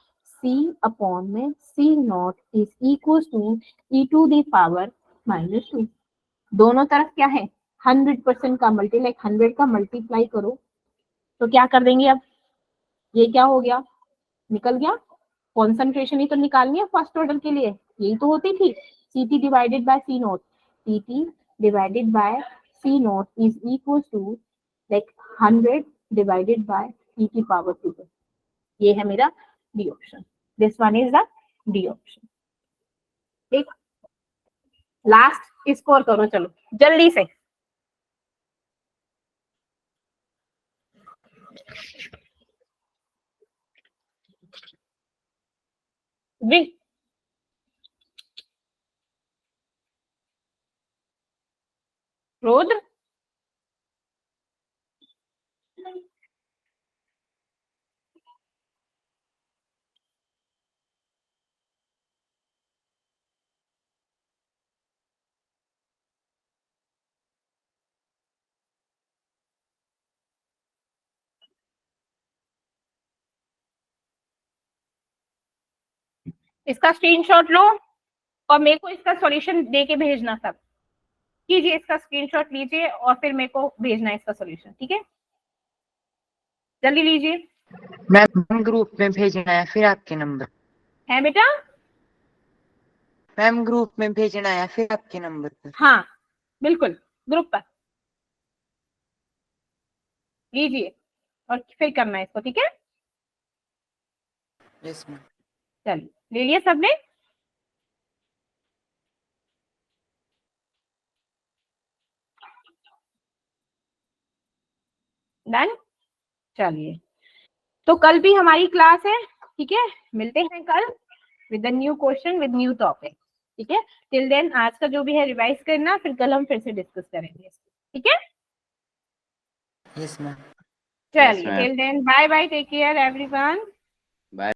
c अपॉन में c nought is equal to e to the power -2। दोनों तरफ क्या है 100% का मल्टीप्लाई, 100 का मल्टीप्लाई करो तो क्या कर देंगे, अब ये क्या हो गया, निकल गया, कॉन्सेंट्रेशन ही तो निकालनी है फर्स्ट ऑर्डर के लिए, यही तो होती थी, Ct divided by C nought, Ct divided by C nought is equal to like 100 divided by e की पावर 2। ये है मेरा D option, this one is the D option. ठीक, लास्ट स्कोर करो, चलो जल्दी से। जी रुद्र, इसका स्क्रीनशॉट लो और मेरे को इसका सॉल्यूशन दे के भेजना, सब कीजिए, इसका स्क्रीनशॉट लीजिए और फिर मेरे को भेजना है इसका सॉल्यूशन, ठीक है, जल्दी लीजिए। मैम ग्रुप में भेजना है फिर आपके नंबर है बेटा, मैम ग्रुप में भेजना है फिर आपके नंबर पर। हाँ बिल्कुल, ग्रुप पर लीजिए और फिर करना है इसको, ठीक है, यस मैम। चलिए ले लिया सबने, डन। चलिए तो कल भी हमारी क्लास है, ठीक है, मिलते हैं कल with the new question with new topic, ठीक है। टिल देन आज का जो भी है रिवाइज करना, फिर कल हम फिर से डिस्कस करेंगे, ठीक है। Yes ma'am. चलिए till then bye bye, take care everyone.